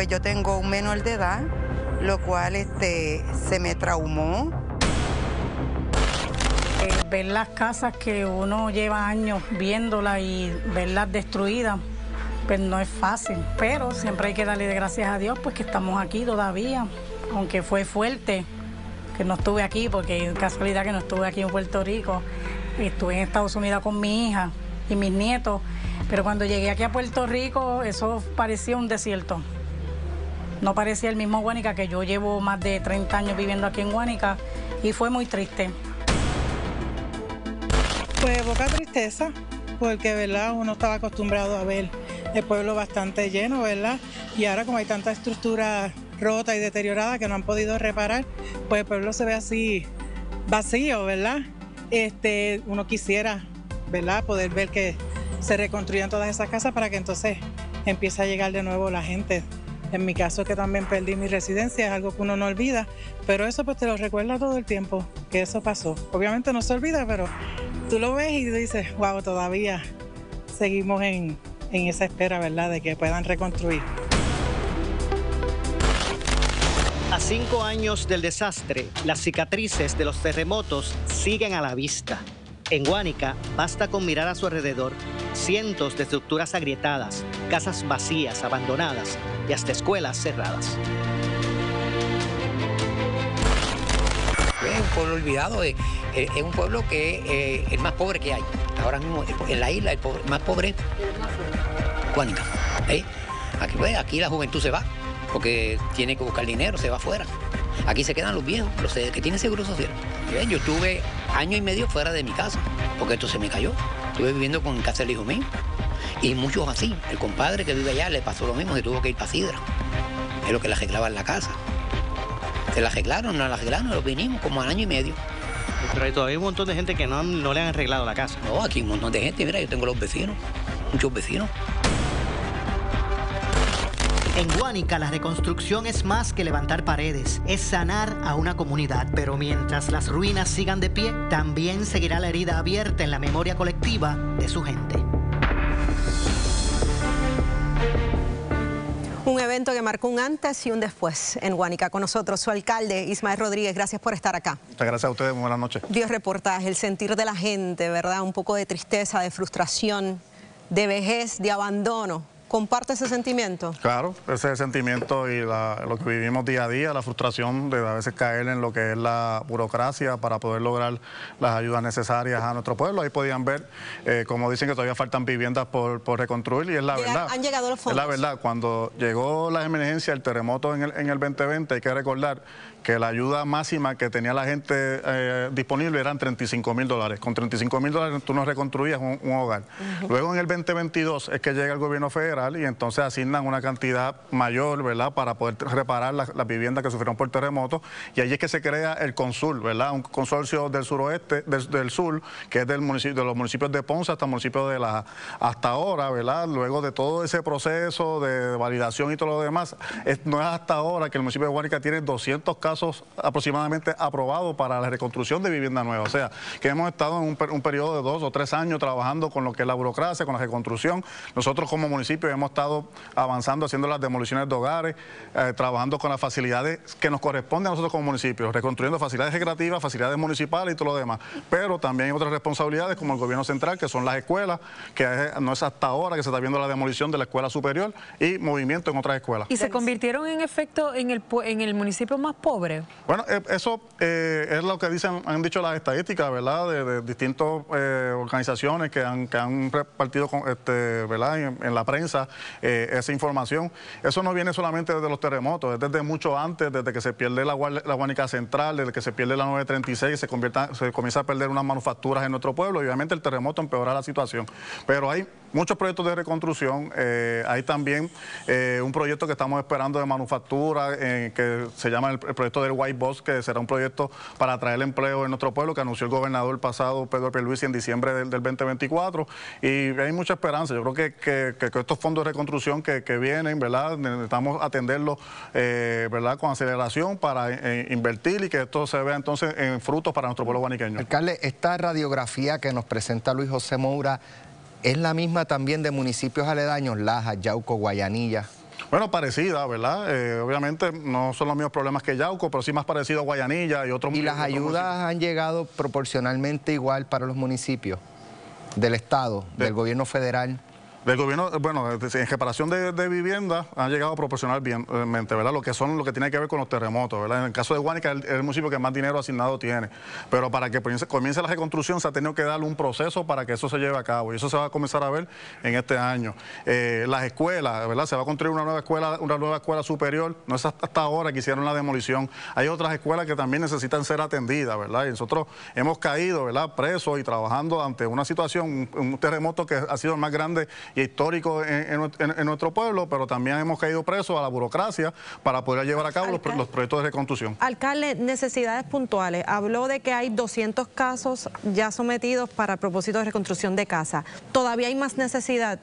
Yo tengo un menor de edad, lo cual se me traumó. Ver las casas que uno lleva años viéndolas y verlas destruidas, pues no es fácil. Pero siempre hay que darle gracias a Dios, pues que estamos aquí todavía, aunque fue fuerte que no estuve aquí, porque casualidad que no estuve aquí en Puerto Rico. Estuve en Estados Unidos con mi hija y mis nietos, pero cuando llegué aquí a Puerto Rico, eso parecía un desierto. No parecía el mismo Guánica, que yo llevo más de 30 años viviendo aquí en Guánica, y fue muy triste. Pues poca tristeza, porque ¿verdad? Uno estaba acostumbrado a ver el pueblo bastante lleno, ¿verdad? Y ahora como hay tanta estructura rota y deteriorada que no han podido reparar, pues el pueblo se ve así vacío, ¿verdad? Uno quisiera, ¿verdad?, poder ver que se reconstruyan todas esas casas para que entonces empiece a llegar de nuevo la gente. En mi caso, que también perdí mi residencia, es algo que uno no olvida, pero eso pues te lo recuerda todo el tiempo, que eso pasó. Obviamente no se olvida, pero tú lo ves y dices, wow, todavía seguimos en esa espera, ¿verdad?, de que puedan reconstruir. A 5 años del desastre, las cicatrices de los terremotos siguen a la vista. En Guánica, basta con mirar a su alrededor cientos de estructuras agrietadas, casas vacías, abandonadas y hasta escuelas cerradas. Es un pueblo olvidado, es un pueblo que es el más pobre que hay. Ahora mismo en la isla el más pobre es Guánica. Aquí la juventud se va porque tiene que buscar dinero, se va afuera. Aquí se quedan los viejos, los que tienen seguro social. Yo estuve año y medio fuera de mi casa porque esto se me cayó. Estuve viviendo con casa del hijo mío y muchos así. El compadre que vive allá le pasó lo mismo, se tuvo que ir para Sidra. Es lo que le arreglaban la casa. Se la arreglaron, no la arreglaron, lo vinimos como al año y medio. Pero hay todavía un montón de gente que no le han arreglado la casa. No, aquí hay un montón de gente. Mira, yo tengo los vecinos, muchos vecinos. En Guánica la reconstrucción es más que levantar paredes, es sanar a una comunidad. Pero mientras las ruinas sigan de pie, también seguirá la herida abierta en la memoria colectiva de su gente. Un evento que marcó un antes y un después en Guánica. Con nosotros su alcalde, Ismael Rodríguez. Gracias por estar acá. Muchas gracias a ustedes, muy buenas noches. Dio reportaje, el sentir de la gente, ¿verdad? Un poco de tristeza, de frustración, de vejez, de abandono. ¿Comparte ese sentimiento? Claro, ese sentimiento y lo que vivimos día a día, la frustración de a veces caer en lo que es la burocracia para poder lograr las ayudas necesarias a nuestro pueblo. Ahí podían ver, como dicen, que todavía faltan viviendas por reconstruir, y es la verdad. Han llegado los fondos. Es la verdad, cuando llegó la emergencia, el terremoto en el 2020, hay que recordar que la ayuda máxima que tenía la gente disponible eran $35,000. Con $35,000 tú no reconstruías un hogar. Luego en el 2022 es que llega el gobierno federal y entonces asignan una cantidad mayor, ¿verdad?, para poder reparar las viviendas que sufrieron por terremoto, y allí es que se crea el Consul, ¿verdad?, un consorcio del suroeste, del sur, que es de los municipios de Ponce hasta el municipio de hasta ahora, ¿verdad?, luego de todo ese proceso de validación y todo lo demás, no es hasta ahora que el municipio de Guánica tiene 200 casos aproximadamente aprobados para la reconstrucción de vivienda nueva. O sea, que hemos estado en un periodo de 2 o 3 años trabajando con lo que es la burocracia, con la reconstrucción. Nosotros como municipio municipio hemos estado avanzando, haciendo las demoliciones de hogares, trabajando con las facilidades que nos corresponden a nosotros como municipio, reconstruyendo facilidades recreativas, facilidades municipales y todo lo demás. Pero también hay otras responsabilidades como el gobierno central, que son las escuelas, que no es hasta ahora que se está viendo la demolición de la escuela superior y movimiento en otras escuelas. ¿Y se convirtieron en efecto en el municipio más pobre? Bueno, eso es lo que han dicho las estadísticas, ¿verdad? De distintas organizaciones que han repartido ¿verdad? En la prensa esa información. Eso no viene solamente desde los terremotos, es desde mucho antes, desde que se pierde la Guánica Central, desde que se pierde la 936, se comienza a perder unas manufacturas en nuestro pueblo y obviamente el terremoto empeora la situación. Pero hay muchos proyectos de reconstrucción, hay también un proyecto que estamos esperando de manufactura que se llama el proyecto del White Box, que será un proyecto para traer empleo en nuestro pueblo, que anunció el gobernador pasado, Pedro Pierluisi, en diciembre del 2024, y hay mucha esperanza. Yo creo que estos fondos de reconstrucción que vienen, ¿verdad? Necesitamos atenderlos, ¿verdad? Con aceleración para invertir y que esto se vea entonces en frutos para nuestro pueblo guaniqueño. Alcalde, esta radiografía que nos presenta Luis José Moura es la misma también de municipios aledaños, Lajas, Yauco, Guayanilla. Bueno, parecida, ¿verdad? Obviamente no son los mismos problemas que Yauco, pero sí más parecido a Guayanilla y otros. ¿Y las ayudas han llegado proporcionalmente igual para los municipios del Estado, del gobierno federal? Del gobierno, bueno, en reparación de viviendas han llegado proporcionalmente, ¿verdad? Lo que tiene que ver con los terremotos, ¿verdad? En el caso de Guánica es el municipio que más dinero asignado tiene, pero para que comience la reconstrucción se ha tenido que darle un proceso para que eso se lleve a cabo y eso se va a comenzar a ver en este año. Las escuelas, ¿verdad? Se va a construir una nueva escuela superior, no es hasta ahora que hicieron la demolición. Hay otras escuelas que también necesitan ser atendidas, ¿verdad? Y nosotros hemos caído, ¿verdad? Presos y trabajando ante una situación, un terremoto que ha sido el más grande y histórico en nuestro pueblo, pero también hemos caído presos a la burocracia para poder llevar a cabo los proyectos de reconstrucción. Alcalde, necesidades puntuales. Habló de que hay 200 casos ya sometidos para el propósito de reconstrucción de casa. ¿Todavía hay más necesidad?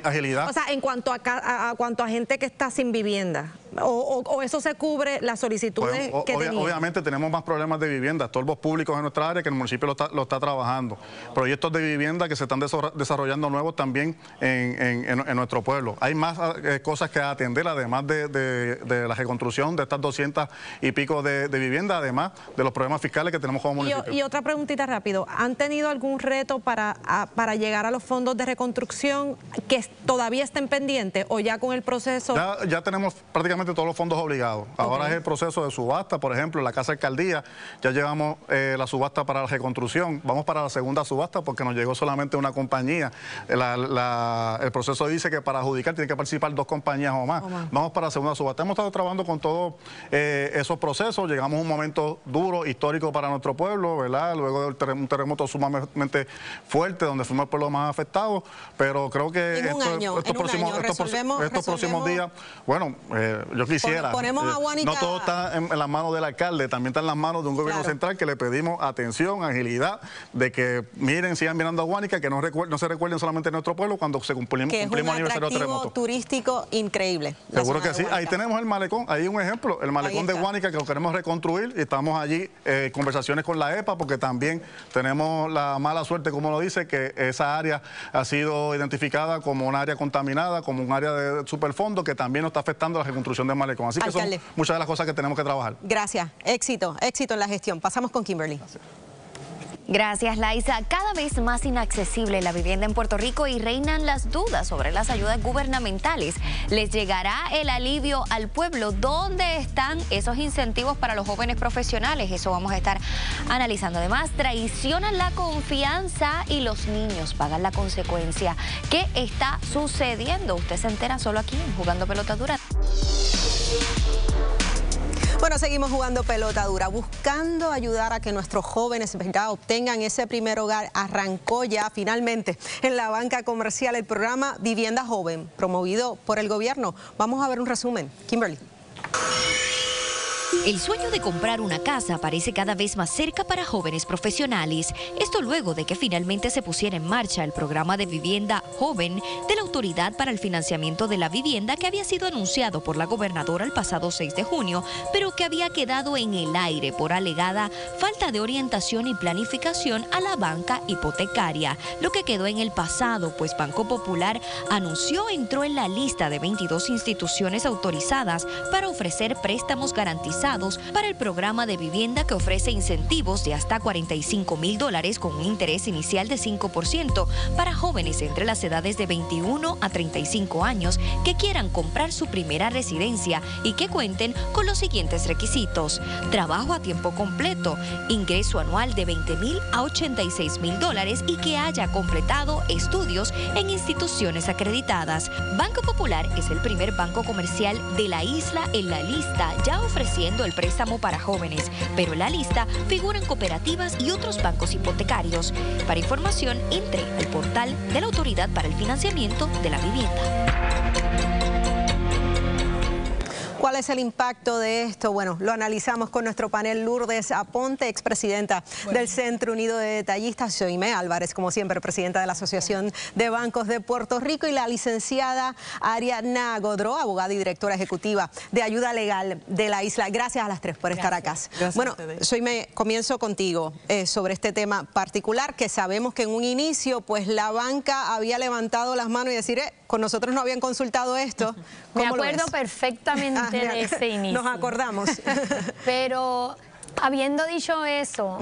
Agilidad. O sea, en cuanto a gente que está sin vivienda, o eso se cubre las solicitudes que tenían. Obviamente tenemos más problemas de vivienda, estorbos públicos en nuestra área que el municipio lo está trabajando. Proyectos de vivienda que se están desarrollando nuevos también en nuestro pueblo. Hay más cosas que atender, además de la reconstrucción de estas 200 y pico de viviendas, además de los problemas fiscales que tenemos como municipio. Y otra preguntita rápido, ¿han tenido algún reto para llegar a los fondos de reconstrucción que todavía estén pendientes o ya con el proceso? Ya tenemos prácticamente todos los fondos obligados. Ahora es el proceso de subasta, por ejemplo, en la Casa Alcaldía ya llevamos la subasta para la reconstrucción. Vamos para la segunda subasta porque nos llegó solamente una compañía. El proceso dice que para adjudicar tienen que participar 2 compañías o más. Vamos para la segunda subasta. Hemos estado trabajando con todos esos procesos. Llegamos a un momento duro, histórico para nuestro pueblo, ¿verdad? Luego de un terremoto sumamente fuerte, donde fuimos el pueblo más afectado, pero creo que estos próximos días, bueno, yo quisiera, no todo está en las manos del alcalde, también está en las manos de un gobierno central que le pedimos atención, agilidad, de que sigan mirando a Guánica, que no se recuerden solamente en nuestro pueblo cuando se cumplimos aniversario de terremoto. Turístico increíble. Seguro que sí. Ahí tenemos el malecón, ahí un ejemplo, el malecón de Guánica que lo queremos reconstruir y estamos allí conversaciones con la EPA porque también tenemos la mala suerte, como lo dice, que esa área ha sido identificada como un área contaminada, como un área de superfondo que también nos está afectando la reconstrucción del malecón. Así que son muchas de las cosas que tenemos que trabajar. Gracias. Éxito en la gestión. Pasamos con Kimberly. Gracias, Laisa. Cada vez más inaccesible la vivienda en Puerto Rico y reinan las dudas sobre las ayudas gubernamentales. ¿Les llegará el alivio al pueblo? ¿Dónde están esos incentivos para los jóvenes profesionales? Eso vamos a estar analizando. Además, traicionan la confianza y los niños pagan la consecuencia. ¿Qué está sucediendo? Usted se entera solo aquí en Jugando Pelota Dura. Bueno, seguimos jugando pelota dura, buscando ayudar a que nuestros jóvenes obtengan ese primer hogar. Arrancó ya finalmente en la banca comercial el programa Vivienda Joven, promovido por el gobierno. Vamos a ver un resumen. Kimberly. El sueño de comprar una casa parece cada vez más cerca para jóvenes profesionales. Esto luego de que finalmente se pusiera en marcha el programa de vivienda joven de la Autoridad para el Financiamiento de la Vivienda, que había sido anunciado por la gobernadora el pasado 6 de junio, pero que había quedado en el aire por alegada falta de orientación y planificación a la banca hipotecaria. Lo que quedó en el pasado, pues Banco Popular anunció entró en la lista de 22 instituciones autorizadas para ofrecer préstamos garantizados para el programa de vivienda, que ofrece incentivos de hasta $45,000 con un interés inicial de 5% para jóvenes entre las edades de 21 a 35 años que quieran comprar su primera residencia y que cuenten con los siguientes requisitos: trabajo a tiempo completo, ingreso anual de $20,000 a $86,000 y que haya completado estudios en instituciones acreditadas. Banco Popular es el primer banco comercial de la isla en la lista, ya ofreciendo el préstamo para jóvenes, pero en la lista figuran cooperativas y otros bancos hipotecarios. Para información, entre al portal de la Autoridad para el Financiamiento de la Vivienda. ¿Cuál es el impacto de esto? Bueno, lo analizamos con nuestro panel. Lourdes Aponte, expresidenta del Centro Unido de Detallistas; Soime Álvarez, como siempre, presidenta de la Asociación de Bancos de Puerto Rico; y la licenciada Ariadna Godró, abogada y directora ejecutiva de Ayuda Legal de la isla. Gracias a las tres por estar acá. Bueno, Soime, comienzo contigo sobre este tema particular, que sabemos que en un inicio pues la banca había levantado las manos y decir, con nosotros no habían consultado esto. Me acuerdo perfectamente de ese inicio. Nos acordamos. Pero habiendo dicho eso,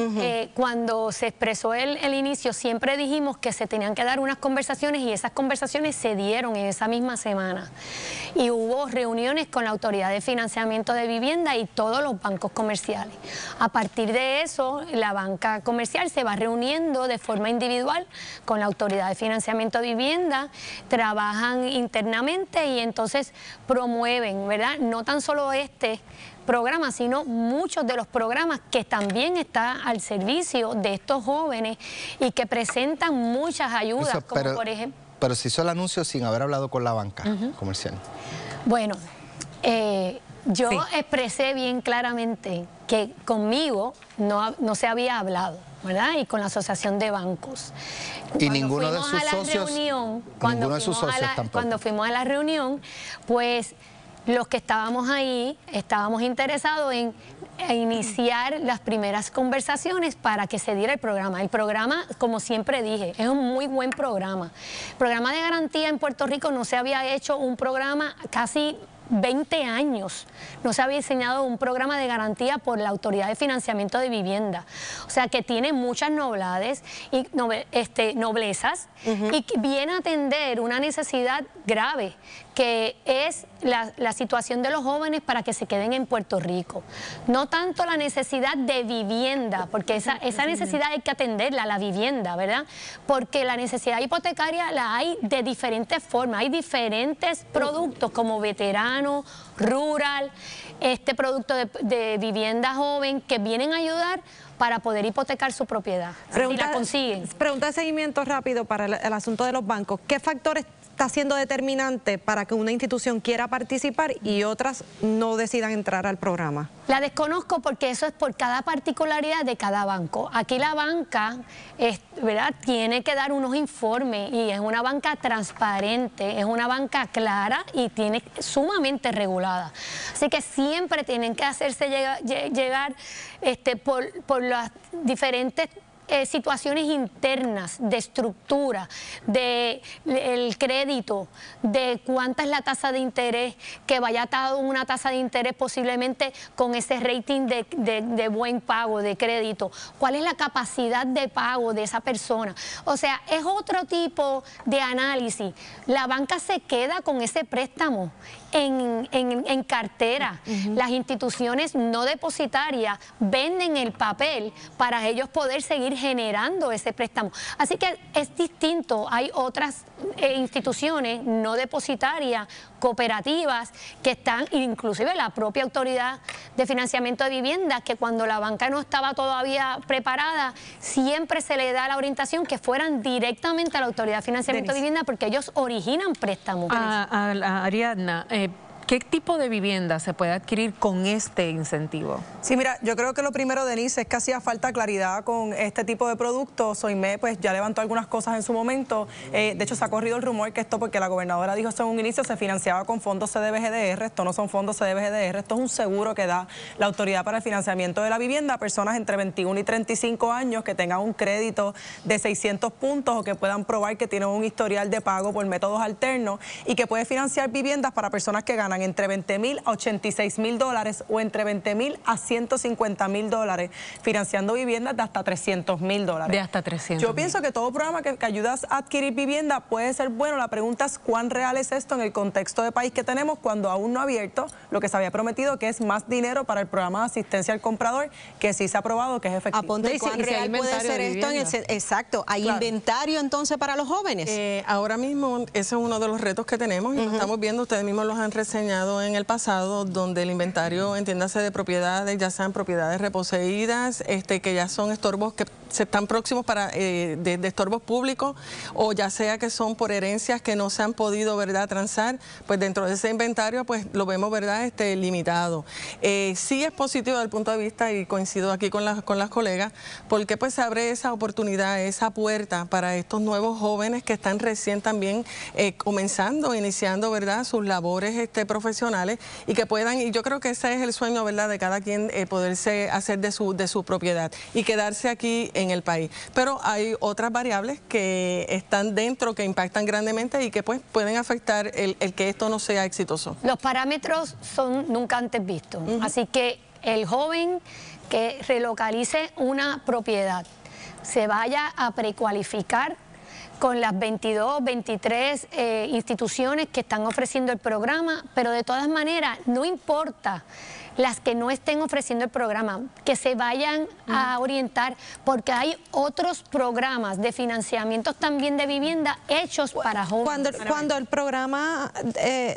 cuando se expresó el inicio, siempre dijimos que se tenían que dar unas conversaciones, y esas conversaciones se dieron en esa misma semana. Y hubo reuniones con la Autoridad de Financiamiento de Vivienda y todos los bancos comerciales. A partir de eso, la banca comercial se va reuniendo de forma individual con la Autoridad de Financiamiento de Vivienda, trabajan internamente y entonces promueven, ¿verdad? No tan solo este programa, sino muchos de los programas que también están al servicio de estos jóvenes y que presentan muchas ayudas, como por ejemplo... Pero se hizo el anuncio sin haber hablado con la banca comercial. Bueno, yo expresé bien claramente que conmigo no se había hablado, ¿verdad? Y con la Asociación de Bancos. Y ninguno de sus socios, cuando fuimos a la reunión, pues los que estábamos ahí estábamos interesados en iniciar las primeras conversaciones para que se diera el programa. El programa, como siempre dije, es un muy buen programa. El programa de garantía en Puerto Rico no se había hecho un programa casi 20 años. No se había diseñado un programa de garantía por la Autoridad de Financiamiento de Vivienda. O sea, que tiene muchas novedades y noblezas y que viene a atender una necesidad grave, que es la situación de los jóvenes para que se queden en Puerto Rico. No tanto la necesidad de vivienda, porque esa necesidad hay que atenderla, la vivienda, ¿verdad? Porque la necesidad hipotecaria la hay de diferentes formas. Hay diferentes productos como veterano, rural, este producto de vivienda joven, que vienen a ayudar para poder hipotecar su propiedad. Si la consiguen. Pregunta de seguimiento rápido para el asunto de los bancos. ¿Qué factores está siendo determinante para que una institución quiera participar y otras no decidan entrar al programa? La desconozco, porque eso es por cada particularidad de cada banco. Aquí la banca, ¿verdad?, tiene que dar unos informes, y es una banca transparente, es una banca clara y tiene sumamente regulada. Así que siempre tienen que hacerse llegar por las diferentes situaciones internas de estructura, del crédito, de cuánta es la tasa de interés, que vaya atado una tasa de interés posiblemente con ese rating de buen pago, de crédito, cuál es la capacidad de pago de esa persona. O sea, es otro tipo de análisis. La banca se queda con ese préstamo en cartera. Las instituciones no depositarias venden el papel para ellos poder seguir generando ese préstamo. Así que es distinto. Hay otras instituciones no depositarias, cooperativas, que están, inclusive la propia Autoridad de Financiamiento de Vivienda, que cuando la banca no estaba todavía preparada, siempre se le da la orientación que fueran directamente a la Autoridad de Financiamiento de Vivienda, porque ellos originan préstamos. Ariadna, ¿Qué tipo de vivienda se puede adquirir con este incentivo? Sí, mira, yo creo que lo primero, Denise, es que hacía falta claridad con este tipo de productos. Soimé pues ya levantó algunas cosas en su momento. De hecho, se ha corrido el rumor que esto, porque la gobernadora dijo eso en un inicio, se financiaba con fondos CDBGDR. Esto no son fondos CDBGDR, esto es un seguro que da la Autoridad para el Financiamiento de la Vivienda a personas entre 21 y 35 años que tengan un crédito de 600 puntos o que puedan probar que tienen un historial de pago por métodos alternos y que puede financiar viviendas para personas que ganan entre $20,000 a $86,000 o entre $20,000 a $150,000, financiando viviendas de hasta $300,000. De hasta 300. Yo pienso que todo programa que ayudas a adquirir vivienda puede ser bueno. La pregunta es cuán real es esto en el contexto de país que tenemos cuando aún no ha abierto lo que se había prometido, que es más dinero para el programa de asistencia al comprador, que sí se ha aprobado que es efectivo. Aponte cuán real puede ser esto en el... Exacto. ¿Hay inventario entonces para los jóvenes? Ahora mismo ese es uno de los retos que tenemos y lo estamos viendo, ustedes mismos los han reseñado en el pasado, donde el inventario, entiéndase, de propiedades, ya sean propiedades reposeídas, que ya son estorbos que se están próximos para de estorbos públicos, o ya sea que son por herencias que no se han podido, ¿verdad?, transar, pues dentro de ese inventario pues lo vemos, ¿verdad?, limitado. Sí es positivo desde el punto de vista, y coincido aquí con las colegas, porque pues se abre esa oportunidad, esa puerta para estos nuevos jóvenes que están recién también comenzando, iniciando, ¿verdad?, sus labores profesionales, y que puedan, y yo creo que ese es el sueño, ¿verdad?, de cada quien, poderse hacer de su propiedad y quedarse aquí en el país. Pero hay otras variables que están dentro, que impactan grandemente y que pues pueden afectar el que esto no sea exitoso. Los parámetros son nunca antes vistos, así que el joven que relocalice una propiedad se vaya a precualificar con las 22, 23 instituciones que están ofreciendo el programa, pero de todas maneras, no importa las que no estén ofreciendo el programa, que se vayan a orientar, porque hay otros programas de financiamientos también de vivienda hechos para jóvenes. Cuando el programa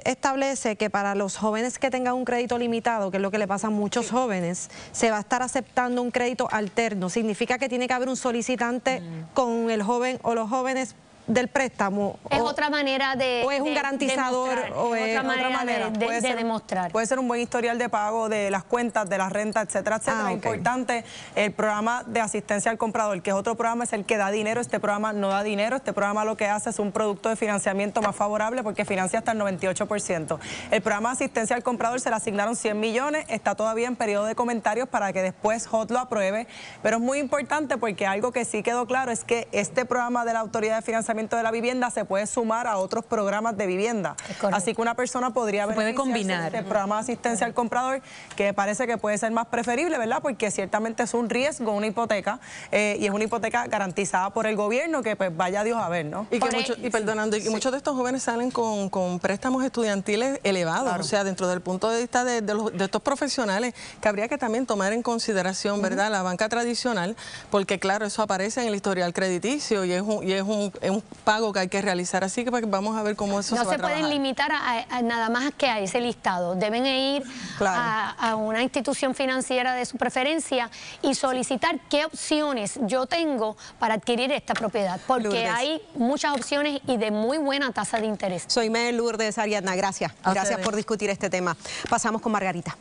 establece que para los jóvenes que tengan un crédito limitado, que es lo que le pasa a muchos jóvenes, se va a estar aceptando un crédito alterno, significa que tiene que haber un solicitante con el joven o los jóvenes del préstamo. Es otra manera de... O es un garantizador. O es otra manera de demostrar. Puede ser un buen historial de pago de las cuentas, de las rentas, etcétera, etcétera. Importante, el programa de asistencia al comprador, que es otro programa, es el que da dinero. Este programa no da dinero. Este programa lo que hace es un producto de financiamiento más favorable porque financia hasta el 98%. El programa de asistencia al comprador se le asignaron 100 millones. Está todavía en periodo de comentarios para que después HOT lo apruebe. Pero es muy importante porque algo que sí quedó claro es que este programa de la Autoridad de Financiamiento de la Vivienda se puede sumar a otros programas de vivienda. Así que una persona podría combinar el programa de asistencia al comprador, que me parece que puede ser más preferible, ¿verdad? Porque ciertamente es un riesgo, una hipoteca, y es una hipoteca garantizada por el gobierno, que pues vaya Dios a ver, ¿no? Y que muchos de estos jóvenes salen con préstamos estudiantiles elevados, o sea, dentro del punto de vista de estos profesionales, que habría que también tomar en consideración, ¿verdad?, la banca tradicional, porque claro, eso aparece en el historial crediticio y es un pago que hay que realizar, así que vamos a ver cómo eso se va a trabajar. No se pueden limitar a nada más que a ese listado, deben ir a una institución financiera de su preferencia y solicitar qué opciones yo tengo para adquirir esta propiedad, porque hay muchas opciones y de muy buena tasa de interés. Soimé Lourdes Ariadna, gracias. Gracias por discutir este tema. Pasamos con Margarita.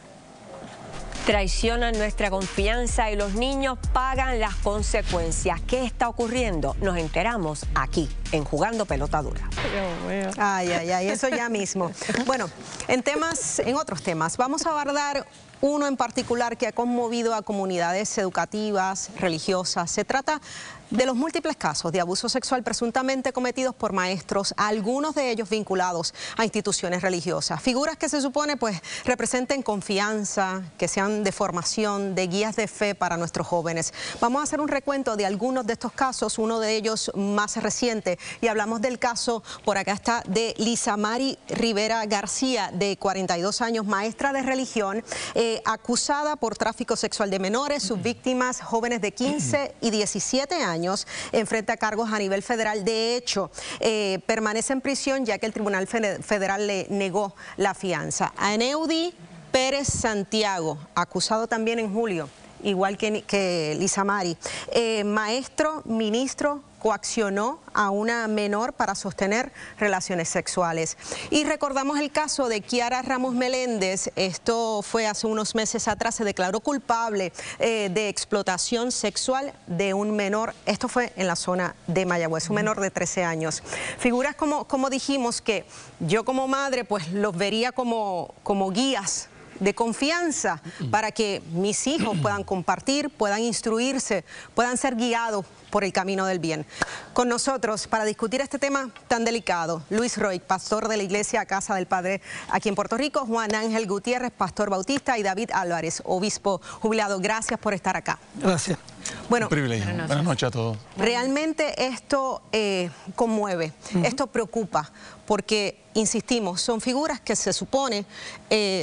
Traicionan nuestra confianza y los niños pagan las consecuencias. ¿Qué está ocurriendo? Nos enteramos aquí, en Jugando Pelota Dura. Ay, ay, ay, eso ya mismo. Bueno, en otros temas, vamos a abordar uno en particular que ha conmovido a comunidades educativas, religiosas. Se trata de los múltiples casos de abuso sexual presuntamente cometidos por maestros, algunos de ellos vinculados a instituciones religiosas. Figuras que se supone pues representen confianza, que sean de formación, de guías de fe para nuestros jóvenes. Vamos a hacer un recuento de algunos de estos casos, uno de ellos más reciente, y hablamos del caso, por acá está, de Lisamari Rivera García, de 42 años, maestra de religión, acusada por tráfico sexual de menores. Sus víctimas, jóvenes de 15 y 17 años, enfrenta cargos a nivel federal. De hecho, permanece en prisión ya que el Tribunal Federal le negó la fianza. A Eneudi Pérez Santiago, acusado también en julio igual que Lisamari. Maestro, ministro, coaccionó a una menor para sostener relaciones sexuales. Y recordamos el caso de Kiara Ramos Meléndez. Esto fue hace unos meses atrás. Se declaró culpable de explotación sexual de un menor. Esto fue en la zona de Mayagüez, un menor de 13 años. Figuras como dijimos que yo como madre pues los vería como guías de confianza para que mis hijos puedan compartir, puedan instruirse, puedan ser guiados por el camino del bien. Con nosotros, para discutir este tema tan delicado, Luis Roy, pastor de la Iglesia Casa del Padre aquí en Puerto Rico, Juan Ángel Gutiérrez, pastor bautista, y David Álvarez, obispo jubilado. Gracias por estar acá. Gracias. Bueno, un privilegio. Buenas noches a todos. Realmente esto conmueve, esto preocupa, porque, insistimos, son figuras que se supone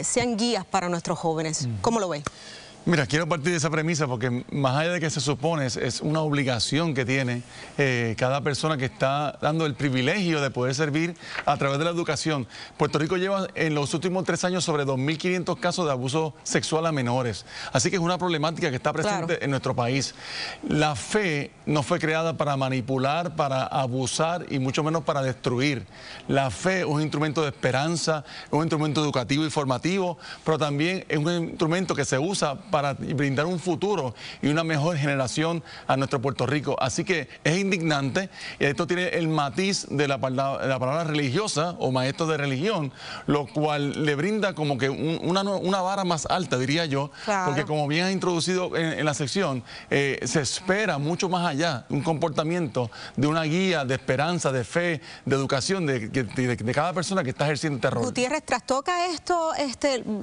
sean guías para nuestros jóvenes. ¿Cómo lo ven? Mira, quiero partir de esa premisa porque más allá de que se supone, es una obligación que tiene cada persona que está dando el privilegio de poder servir a través de la educación. Puerto Rico lleva en los últimos 3 años sobre 2.500 casos de abuso sexual a menores. Así que es una problemática que está presente en nuestro país. La fe no fue creada para manipular, para abusar y mucho menos para destruir. La fe es un instrumento de esperanza, es un instrumento educativo y formativo, pero también es un instrumento que se usa para brindar un futuro y una mejor generación a nuestro Puerto Rico. Así que es indignante, y esto tiene el matiz de la palabra religiosa o maestro de religión, lo cual le brinda como que una vara más alta, diría yo, porque como bien has introducido en la sección, se espera mucho más allá, un comportamiento de una guía de esperanza, de fe, de educación de cada persona que está ejerciendo este rol. Gutiérrez, trastoca esto,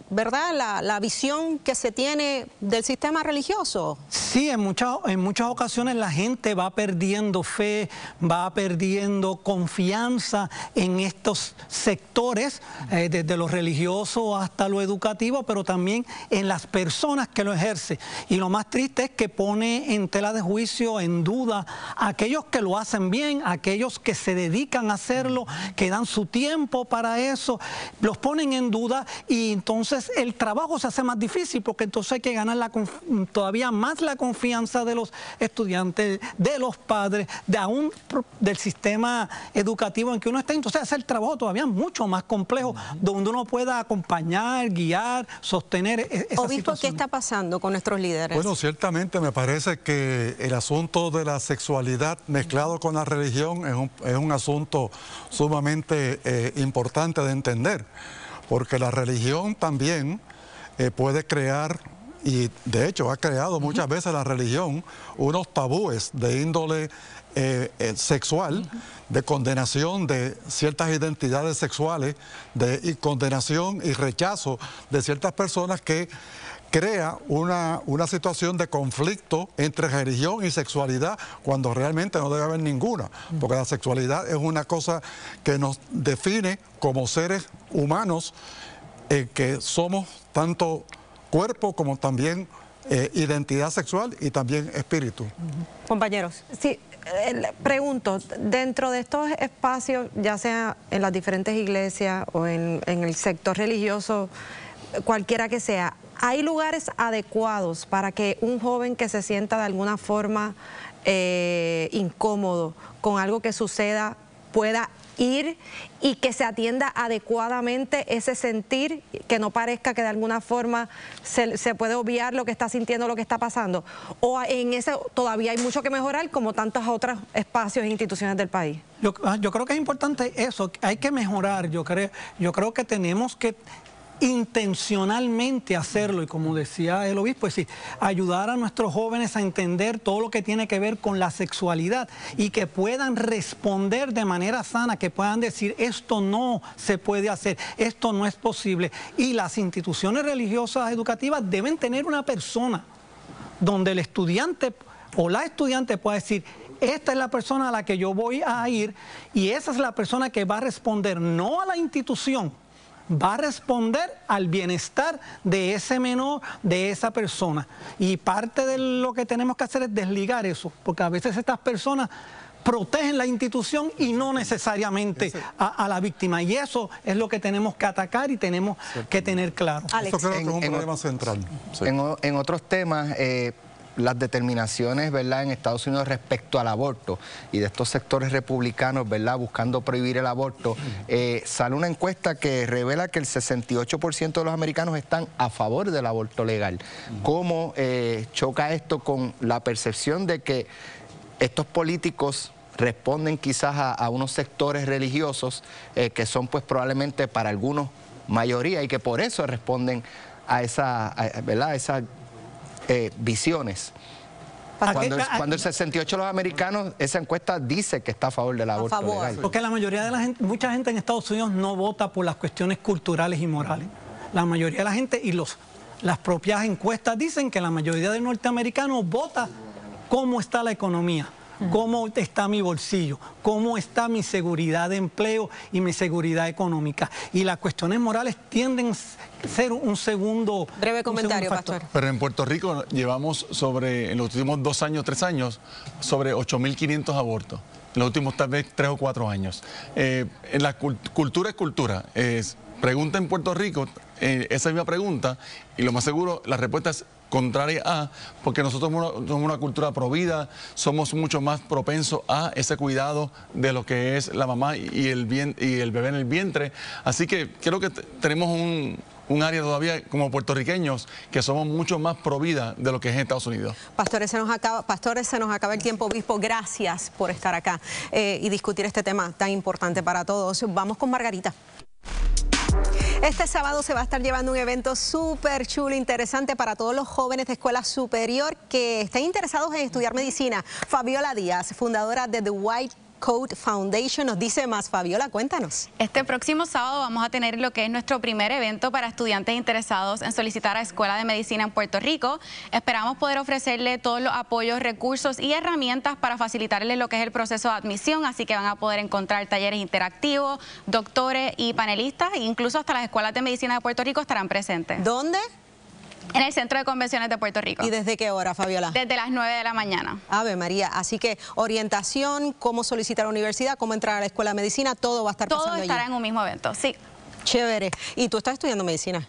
¿verdad? La visión que se tiene del sistema religioso. Sí, en muchas ocasiones la gente va perdiendo fe, va perdiendo confianza en estos sectores, desde lo religioso hasta lo educativo, pero también en las personas que lo ejercen. Y lo más triste es que pone en tela de juicio, en duda, a aquellos que lo hacen bien, a aquellos que se dedican a hacerlo, que dan su tiempo para eso, los ponen en duda, y entonces el trabajo se hace más difícil, porque entonces hay que ganar todavía más la confianza de los estudiantes, de los padres, aún del sistema educativo en que uno está. Entonces hace el trabajo todavía mucho más complejo, donde uno pueda acompañar, guiar, sostener esa Obispo, situación. ¿qué está pasando con nuestros líderes? Bueno, ciertamente me parece que el asunto de la sexualidad mezclado con la religión es un asunto sumamente importante de entender, porque la religión también puede crear, y de hecho ha creado muchas veces la religión, unos tabúes de índole sexual, de condenación de ciertas identidades sexuales, y condenación y rechazo de ciertas personas, que crea una situación de conflicto entre religión y sexualidad, cuando realmente no debe haber ninguna, porque la sexualidad es una cosa que nos define como seres humanos, que somos tanto cuerpo como también identidad sexual y también espíritu. Compañeros. Sí, pregunto, dentro de estos espacios, ya sea en las diferentes iglesias o en el sector religioso, cualquiera que sea, ¿hay lugares adecuados para que un joven que se sienta de alguna forma incómodo con algo que suceda pueda ir y que se atienda adecuadamente ese sentir, que no parezca que de alguna forma se puede obviar lo que está sintiendo, lo que está pasando? ¿O en ese todavía hay mucho que mejorar, como tantos otros espacios e instituciones del país? Yo creo que es importante eso, hay que mejorar. Yo creo que tenemos que intencionalmente hacerlo, y como decía el obispo, es decir, ayudar a nuestros jóvenes a entender todo lo que tiene que ver con la sexualidad, y que puedan responder de manera sana, que puedan decir esto no se puede hacer, esto no es posible. Y las instituciones religiosas educativas deben tener una persona donde el estudiante o la estudiante pueda decir: esta es la persona a la que yo voy a ir, y esa es la persona que va a responder no a la institución, va a responder al bienestar de ese menor, de esa persona. Y parte de lo que tenemos que hacer es desligar eso, porque a veces estas personas protegen la institución y no necesariamente a la víctima. Y eso es lo que tenemos que atacar y tenemos que tener claro. Alex, eso creo que es un problema central. Sí. En otros temas, las determinaciones, ¿verdad?, en Estados Unidos respecto al aborto y de estos sectores republicanos, ¿verdad?, buscando prohibir el aborto, sale una encuesta que revela que el 68% de los americanos están a favor del aborto legal. ¿Cómo choca esto con la percepción de que estos políticos responden quizás a unos sectores religiosos que son pues probablemente para algunos mayoría y que por eso responden a esas visiones? Cuando el 68% de los americanos, esa encuesta dice que está a favor del aborto legal. Porque la mayoría de la gente, mucha gente en Estados Unidos no vota por las cuestiones culturales y morales. La mayoría de la gente y las propias encuestas dicen que la mayoría de norteamericanos vota cómo está la economía, cómo está mi bolsillo, cómo está mi seguridad de empleo y mi seguridad económica. Y las cuestiones morales tienden a ser un segundo... Breve comentario, pastor. Pero en Puerto Rico llevamos en los últimos 2 años, 3 años, sobre 8.500 abortos. En los últimos tal vez 3 o 4 años. En la cultura es cultura. Pregunta en Puerto Rico, esa misma pregunta, y lo más seguro, la respuesta es contraria a, porque nosotros somos una cultura provida, somos mucho más propensos a ese cuidado de lo que es la mamá y el bebé en el vientre. Así que creo que tenemos un área todavía como puertorriqueños que somos mucho más provida de lo que es en Estados Unidos. Pastores, se nos acaba el tiempo. Obispo, gracias por estar acá y discutir este tema tan importante para todos. Vamos con Margarita. Este sábado se va a estar llevando un evento súper chulo, interesante para todos los jóvenes de escuela superior que estén interesados en estudiar medicina. Fabiola Díaz, fundadora de The White Coat Foundation, nos dice más. Fabiola, cuéntanos. Este próximo sábado vamos a tener lo que es nuestro primer evento para estudiantes interesados en solicitar a Escuela de Medicina en Puerto Rico. Esperamos poder ofrecerle todos los apoyos, recursos y herramientas para facilitarles lo que es el proceso de admisión, así que van a poder encontrar talleres interactivos, doctores y panelistas, e incluso hasta las escuelas de medicina de Puerto Rico estarán presentes. ¿Dónde? En el Centro de Convenciones de Puerto Rico. ¿Y desde qué hora, Fabiola? Desde las 9 de la mañana. Ave María, así que orientación, cómo solicitar a la universidad, cómo entrar a la Escuela de Medicina, todo va a estar pasando allí. Todo estará en un mismo evento, sí. Chévere. ¿Y tú estás estudiando medicina?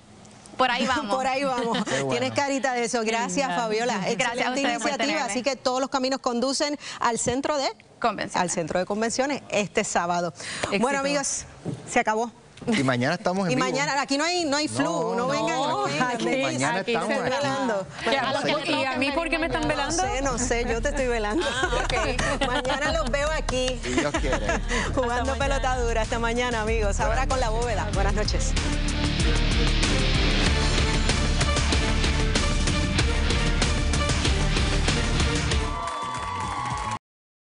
Por ahí vamos. Por ahí vamos. Bueno. Tienes carita de eso. Gracias, Fabiola. Gracias a ustedes por tenerme. Así que todos los caminos conducen al Centro de Convenciones. Al Centro de Convenciones este sábado. Éxito. Bueno, amigos, se acabó. Y mañana estamos en vivo. Y mañana, aquí no hay flu, no vengan. Mañana estamos velando. ¿Y a mí por qué me están velando? No sé, yo te estoy velando. Mañana los veo aquí. Si Dios quiere. Jugando pelota dura. Hasta mañana, amigos. Ahora con La Bóveda. Buenas noches.